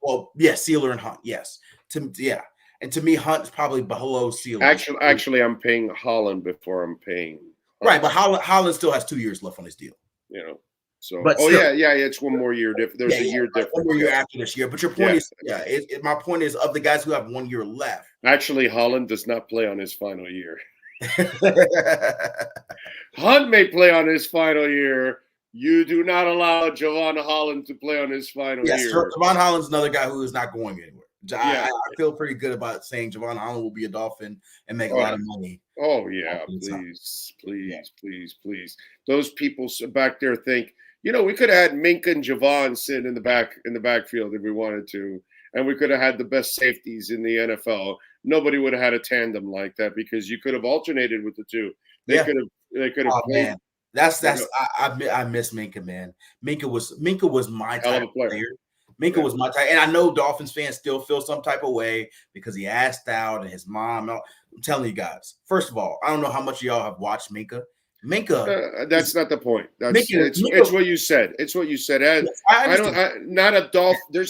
Well, yeah, Sealer and Hunt. Yes, and to me, Hunt is probably below Sealer. Actually, I'm paying Holland before I'm paying Hunt. Right, but Holland still has 2 years left on his deal. So, but it's one more year. There's a year difference. One more year after this year. But your point is, my point is of the guys who have 1 year left. Actually, Holland does not play on his final year. Hunt may play on his final year. You do not allow Javon Holland to play on his final year. Yes, Javon Holland's another guy who is not going anywhere. I feel pretty good about saying Javon Holland will be a Dolphin and make a lot of money. Oh, yeah. Please. Those people back there think, we could have had Minka and Javon sitting in the backfield if we wanted to, and we could have had the best safeties in the NFL. Nobody would have had a tandem like that because you could have alternated with the two. They could have played. Man. I miss Minka, man. Minka was my type of player. Minka was my type, and I know Dolphins fans still feel some type of way because he asked out and his mom. I'm telling you guys, first of all, I don't know how much of y'all have watched Minka. That's not the point. It's what you said. It's what you said. There's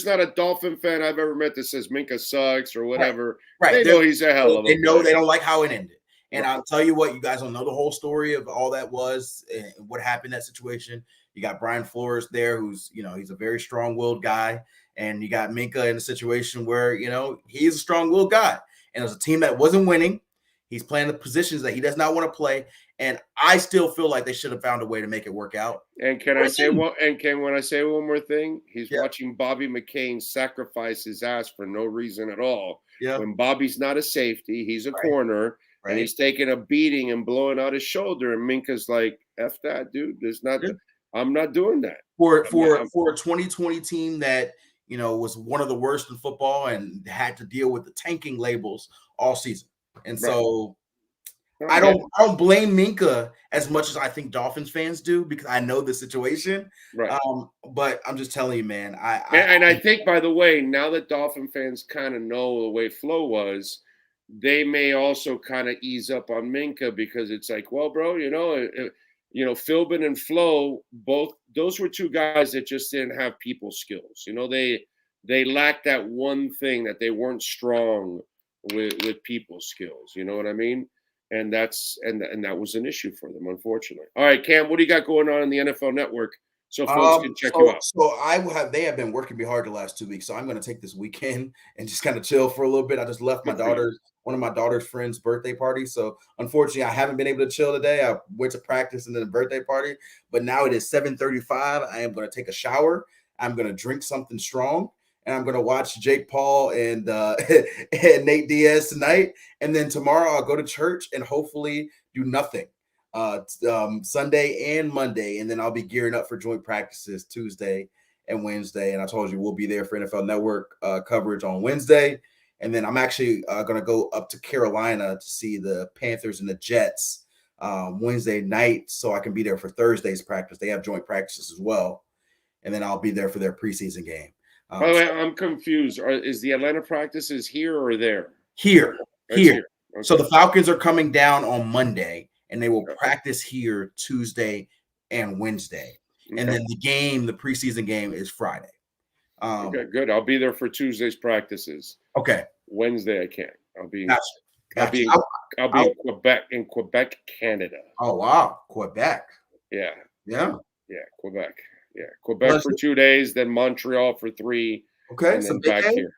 not a Dolphin fan I've ever met that says Minka sucks or whatever. Right. They know he's a hell of a. They know they don't like how it ended. And I'll tell you what, you guys don't know the whole story of all that was and what happened in that situation. You got Brian Flores there, who's, he's a very strong-willed guy. And you got Minka in a situation where, he's a strong-willed guy. And it was a team that wasn't winning. He's playing the positions that he does not want to play. And I still feel like they should have found a way to make it work out. And when I say one more thing, he's watching Bobby McCain sacrifice his ass for no reason at all. Yeah. When Bobby's not a safety, he's a corner. Right. And he's taking a beating and blowing out his shoulder. And Minka's like, F that, dude. I'm not doing that. For a 2020 team that, was one of the worst in football and had to deal with the tanking labels all season. And so I don't blame Minka as much as I think Dolphins fans do because I know the situation. Right. But I'm just telling you, man. I think, by the way, now that Dolphin fans kind of know the way Flo was, they may also kind of ease up on Minka because it's like, well, bro, Philbin and Flo, both those were two guys that just didn't have people skills. They lacked that one thing that they weren't strong with people skills. You know what I mean? And that was an issue for them, unfortunately. All right, Cam, what do you got going on in the NFL Network so folks can check you out? So they have been working me hard the last 2 weeks. So I'm going to take this weekend and just kind of chill for a little bit. I just left one of my daughter's friends' birthday party. So unfortunately, I haven't been able to chill today. I went to practice and then a birthday party. But now it is 7:35. I am going to take a shower. I'm going to drink something strong. And I'm going to watch Jake Paul and Nate Diaz tonight. And then tomorrow I'll go to church and hopefully do nothing Sunday and Monday. And then I'll be gearing up for joint practices Tuesday and Wednesday. And I told you we'll be there for NFL Network coverage on Wednesday. And then I'm actually going to go up to Carolina to see the Panthers and the Jets Wednesday night so I can be there for Thursday's practice. They have joint practices as well. And then I'll be there for their preseason game. By the way, I'm confused. Is the Atlanta practices here or there? Here. Okay. So the Falcons are coming down on Monday, and they will practice here Tuesday and Wednesday. Okay. And then the preseason game is Friday. Okay, good. I'll be there for Tuesday's practices. Okay. Wednesday I can't. I'll be Gotcha. I'll be in Quebec, Canada. Oh wow, Quebec. Yeah. Quebec. Yeah, Quebec for 2 days, then Montreal for 3. Okay, and then back here.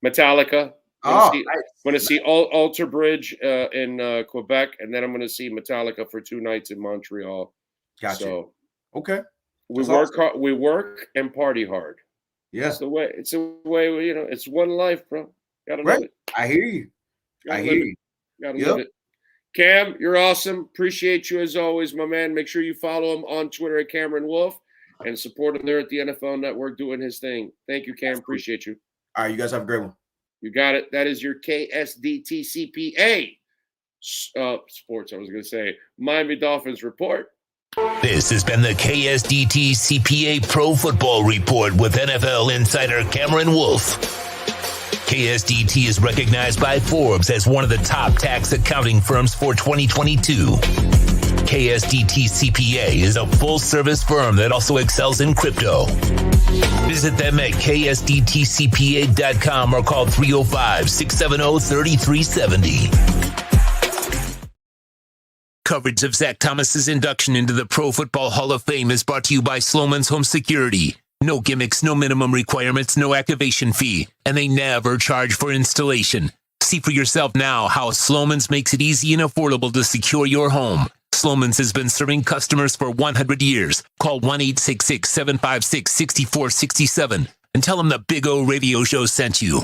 Metallica. I'm going to see Alter Bridge in Quebec, and then I'm going to see Metallica for 2 nights in Montreal. Gotcha. So, okay. We work hard, we work and party hard. Yeah. It's the way, it's one life, bro. Gotta live it. I hear you. Gotta live it. Cam, you're awesome. Appreciate you as always, my man. Make sure you follow him on Twitter at Cameron Wolfe and support him there at the NFL Network doing his thing. Thank you, Cam. Appreciate you. All right, you guys have a great one. You got it. That is your KSDTCPA sports. I was going to say Miami Dolphins report. This has been the KSDT CPA Pro Football Report with NFL insider Cameron Wolfe. KSDT is recognized by Forbes as one of the top tax accounting firms for 2022. KSDT CPA is a full-service firm that also excels in crypto. Visit them at ksdtcpa.com or call 305-670-3370. Coverage of Zach Thomas's induction into the Pro Football Hall of Fame is brought to you by Sloman's Home Security. No gimmicks, no minimum requirements, no activation fee, and they never charge for installation. See for yourself now how Sloman's makes it easy and affordable to secure your home. Sloman's has been serving customers for 100 years. Call 1-866-756-6467 and tell them the Big O Radio Show sent you.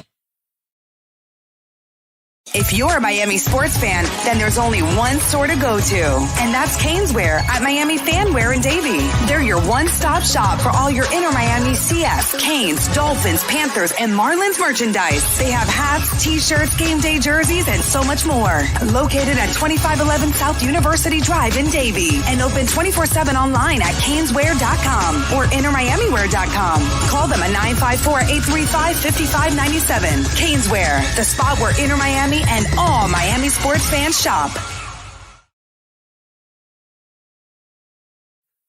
If you're a Miami sports fan, then there's only one store to go to, and that's Caneswear at Miami Fanwear in Davie. They're your one-stop shop for all your inner Miami CF, Canes, Dolphins, Panthers, and Marlins merchandise. They have hats, t-shirts, game day jerseys, and so much more. Located at 2511 South University Drive in Davie, and open 24/7 online at caneswear.com or innermiamiwear.com. Call them at 954-835-5597. Caneswear, the spot where Inner Miami and all Miami sports fans shop.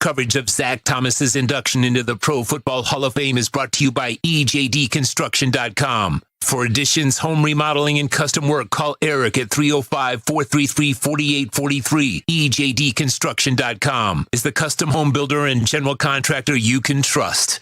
Coverage of Zach Thomas's induction into the Pro Football Hall of Fame is brought to you by EJDconstruction.com. For additions, home remodeling, and custom work, call Eric at 305-433-4843. EJDconstruction.com is the custom home builder and general contractor you can trust.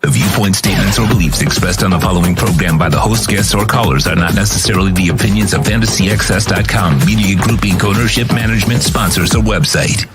The viewpoint statements or beliefs expressed on the following program by the host, guests, or callers are not necessarily the opinions of FantasyXS.com, Media Group Inc., ownership, management, sponsors, or website.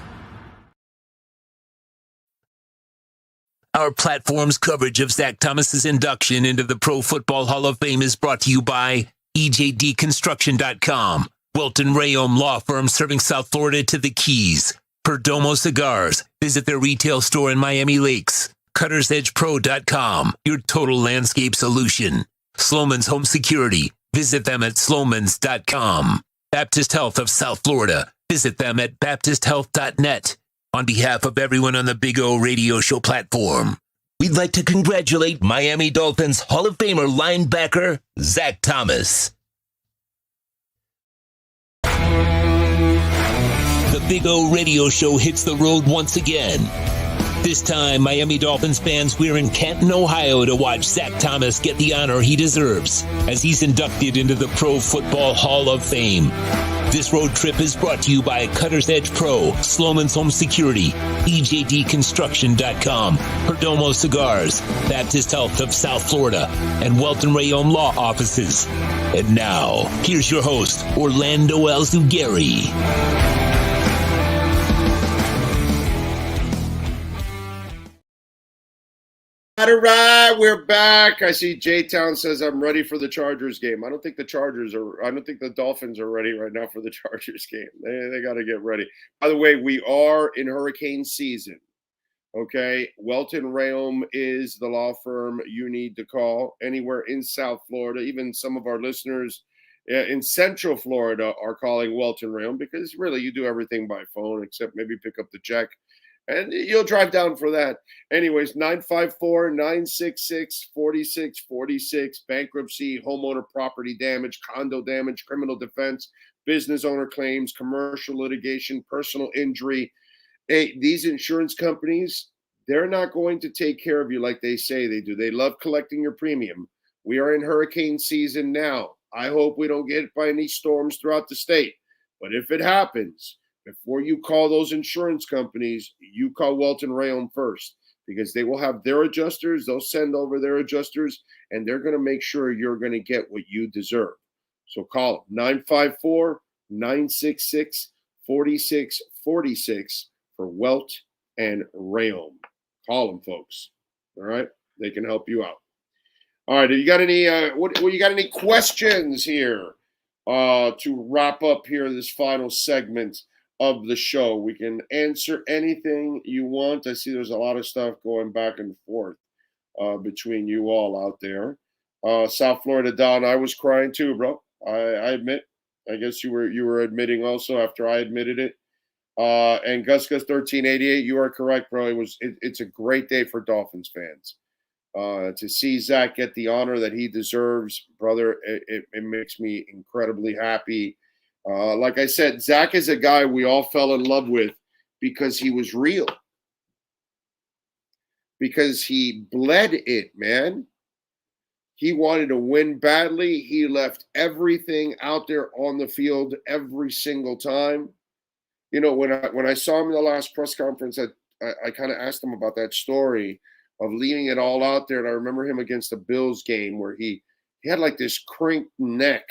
Our platform's coverage of Zach Thomas's induction into the Pro Football Hall of Fame is brought to you by EJDconstruction.com, Wilton Rayom Law Firm serving South Florida to the Keys, Perdomo Cigars. Visit their retail store in Miami Lakes. CuttersEdgePro.com, your total landscape solution. Sloman's Home Security. Visit them at slomans.com. Baptist Health of South Florida. Visit them at baptisthealth.net. On behalf of everyone on the Big O Radio Show platform, we'd like to congratulate Miami Dolphins Hall of Famer linebacker Zach Thomas. The Big O Radio Show hits the road once again. This time, Miami Dolphins fans, we're in Canton, Ohio to watch Zach Thomas get the honor he deserves as he's inducted into the Pro Football Hall of Fame. This road trip is brought to you by Cutter's Edge Pro, Sloman's Home Security, EJDconstruction.com, Perdomo Cigars, Baptist Health of South Florida, and Welton Rayom Law Offices. And now, here's your host, Orlando Alzugari. All right. We're back. I see J-Town says I'm ready for the Chargers game. I don't think the Dolphins are ready right now for the Chargers game. They got to get ready. By the way, we are in hurricane season. Okay. Welton Rayom is the law firm you need to call anywhere in South Florida. Even some of our listeners in Central Florida are calling Welton Rayom because really you do everything by phone except maybe pick up the check. And you'll drive down for that. Anyways, 954-966-4646, bankruptcy, homeowner property damage, condo damage, criminal defense, business owner claims, commercial litigation, personal injury. Hey, these insurance companies, they're not going to take care of you like they say they do. They love collecting your premium. We are in hurricane season now. I hope we don't get hit by any storms throughout the state. But if it happens, before you call those insurance companies, you call Welton Rayom first because they will have their adjusters. They'll send over their adjusters, and they're going to make sure you're going to get what you deserve. So call them, 954-966-4646 for Welt and Rayom. Call them, folks. All right? They can help you out. All right, you got any you got any questions here to wrap up here this final segment of the show? We can answer anything you want. I see there's a lot of stuff going back and forth between you all out there. South Florida Don, I was crying too, bro. I admit. I guess you were admitting also after I admitted it. And Gus 1388, you are correct, bro. It's a great day for Dolphins fans. To see Zach get the honor that he deserves, brother, it makes me incredibly happy. Like I said, Zach is a guy we all fell in love with because he was real. Because he bled it, man. He wanted to win badly. He left everything out there on the field every single time. You know, when I saw him in the last press conference, I kind of asked him about that story of leaving it all out there. And I remember him against the Bills game where he had like this crinked neck.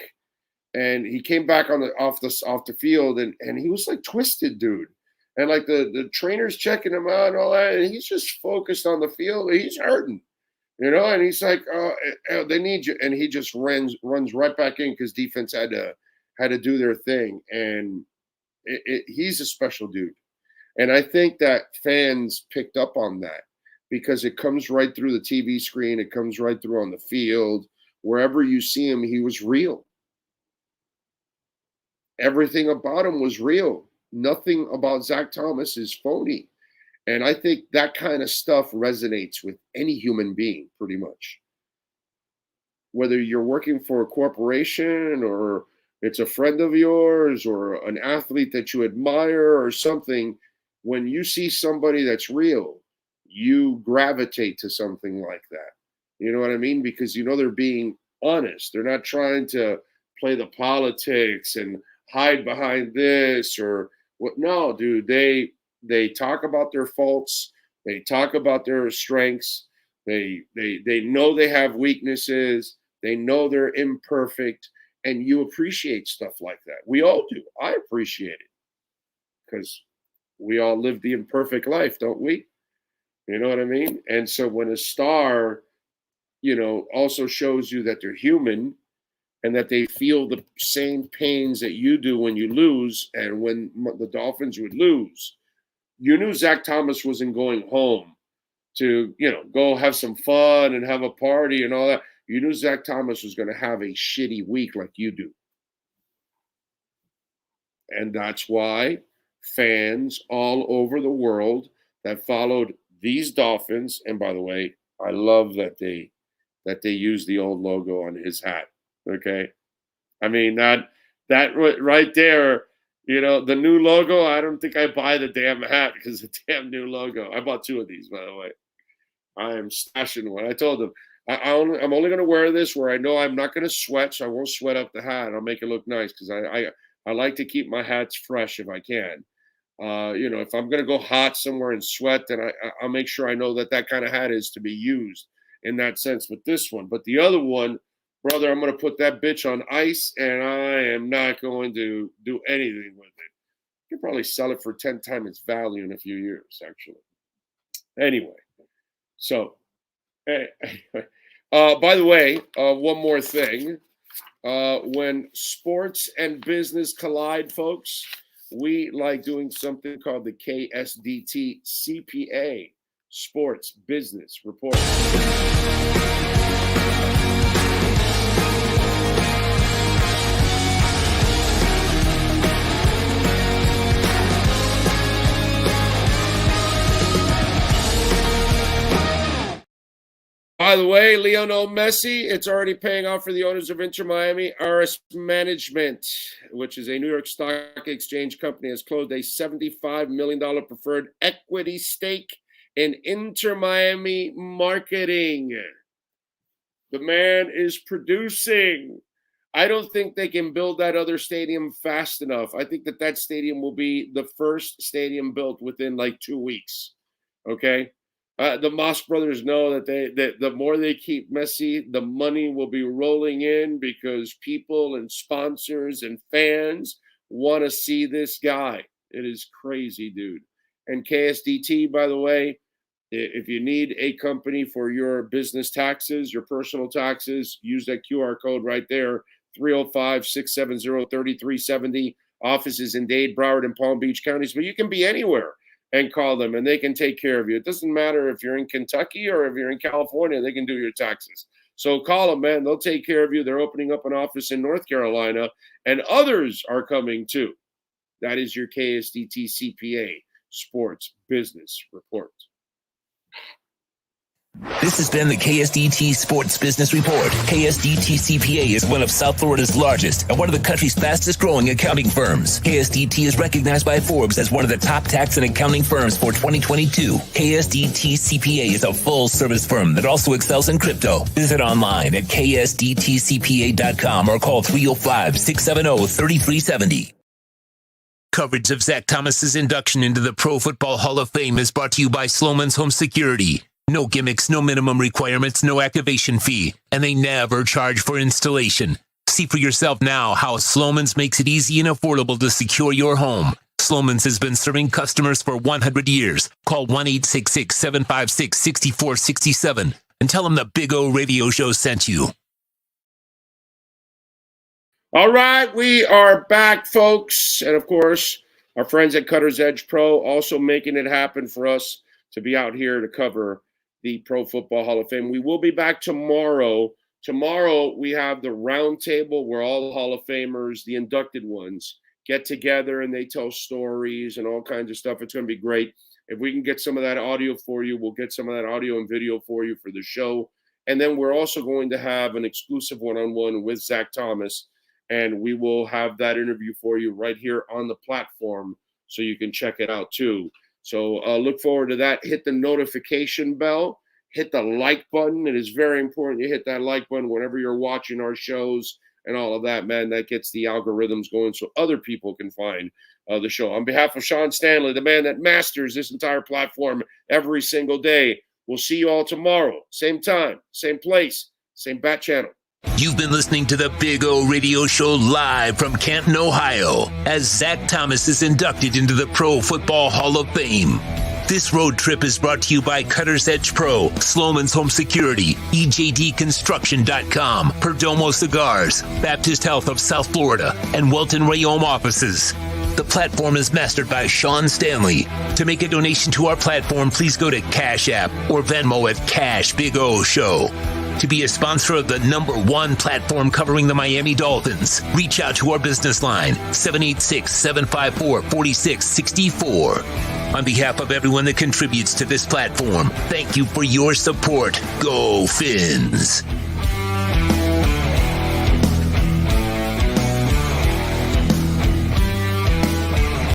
And he came back off the field and he was like twisted, dude. And like the trainer's checking him out and all that, and he's just focused on the field. He's hurting, you know. And he's like, they need you, and he just runs right back in because defense had to do their thing. And he's a special dude, and I think that fans picked up on that because it comes right through the TV screen, it comes right through on the field, wherever you see him, he was real. Everything about him was real. Nothing about Zach Thomas is phony. And I think that kind of stuff resonates with any human being, pretty much. Whether you're working for a corporation or it's a friend of yours or an athlete that you admire or something, when you see somebody that's real, you gravitate to something like that. You know what I mean? Because you know they're being honest. They're not trying to play the politics and hide behind this or what. No, dude, they talk about their faults. They talk about their strengths. They know they have weaknesses. They know they're imperfect, and you appreciate stuff like that. We all do. I appreciate it because we all live the imperfect life, don't we? You know what I mean? And so when a star, you know, also shows you that they're human and that they feel the same pains that you do when you lose, and when the Dolphins would lose, you knew Zach Thomas wasn't going home to, you know, go have some fun and have a party and all that. You knew Zach Thomas was going to have a shitty week like you do. And that's why fans all over the world that followed these Dolphins, and by the way, I love that they use the old logo on his hat. Okay. I mean, that right there, you know, the new logo, I don't think I buy the damn hat because the damn new logo. I bought 2 of these, by the way. I am stashing one. I told them, I'm only going to wear this where I know I'm not going to sweat, so I won't sweat up the hat. I'll make it look nice because I like to keep my hats fresh if I can. You know, if I'm going to go hot somewhere and sweat, then I'll make sure I know that kind of hat is to be used in that sense with this one. But the other one, brother, I'm going to put that bitch on ice, and I am not going to do anything with it. You can probably sell it for 10 times its value in a few years, actually. Anyway, so By the way, one more thing. When sports and business collide, folks, we like doing something called the KSDT CPA Sports Business Report. By the way, Lionel Messi, it's already paying off for the owners of Inter Miami. RS Management, which is a New York Stock Exchange company, has closed a $75 million preferred equity stake in Inter Miami Marketing. The man is producing. I don't think they can build that other stadium fast enough. I think that stadium will be the first stadium built within like 2 weeks. Okay? The Moss brothers know that the more they keep Messi, the money will be rolling in because people and sponsors and fans want to see this guy. It is crazy, dude. And KSDT, by the way, if you need a company for your business taxes, your personal taxes, use that QR code right there, 305-670-3370. Offices in Dade, Broward, and Palm Beach counties, but you can be anywhere and call them, and they can take care of you. It doesn't matter if you're in Kentucky or if you're in California, they can do your taxes. So call them, man. They'll take care of you. They're opening up an office in North Carolina, and others are coming too. That is your KSDT CPA Sports Business Report. This has been the KSDT Sports Business Report. KSDT CPA is one of South Florida's largest and one of the country's fastest growing accounting firms. KSDT is recognized by Forbes as one of the top tax and accounting firms for 2022. KSDT CPA is a full service firm that also excels in crypto. Visit online at ksdtcpa.com or call 305-670-3370. Coverage of Zach Thomas's induction into the Pro Football Hall of Fame is brought to you by Sloman's Home Security. No gimmicks, no minimum requirements, no activation fee, and they never charge for installation. See for yourself now how Sloman's makes it easy and affordable to secure your home. Sloman's has been serving customers for 100 years. Call 1-866-756-6467 and tell them the Big O Radio Show sent you. All right, we are back, folks. And of course, our friends at Cutter's Edge Pro also making it happen for us to be out here to cover the Pro Football Hall of Fame. We will be back tomorrow. Tomorrow, we have the round table where all the Hall of Famers, the inducted ones, get together and they tell stories and all kinds of stuff. It's going to be great. If we can get some of that audio for you, we'll get some of that audio and video for you for the show. And then we're also going to have an exclusive one-on-one with Zach Thomas, and we will have that interview for you right here on the platform so you can check it out too. So look forward to that. Hit the notification bell. Hit the like button. It is very important you hit that like button whenever you're watching our shows and all of that, man. That gets the algorithms going so other people can find the show. On behalf of Sean Stanley, the man that masters this entire platform every single day, we'll see you all tomorrow. Same time, same place, same bat channel. You've been listening to the Big O Radio Show live from Canton, Ohio, as Zach Thomas is inducted into the Pro Football Hall of Fame. This road trip is brought to you by Cutter's Edge Pro, Sloman's Home Security, EJDconstruction.com, Perdomo Cigars, Baptist Health of South Florida, and Welton Rayome offices. The platform is mastered by Sean Stanley. To make a donation to our platform, please go to Cash App or Venmo at Cash Big O Show. To be a sponsor of the #1 platform covering the Miami Dolphins, reach out to our business line, 786-754-4664. On behalf of everyone that contributes to this platform, thank you for your support. Go Fins!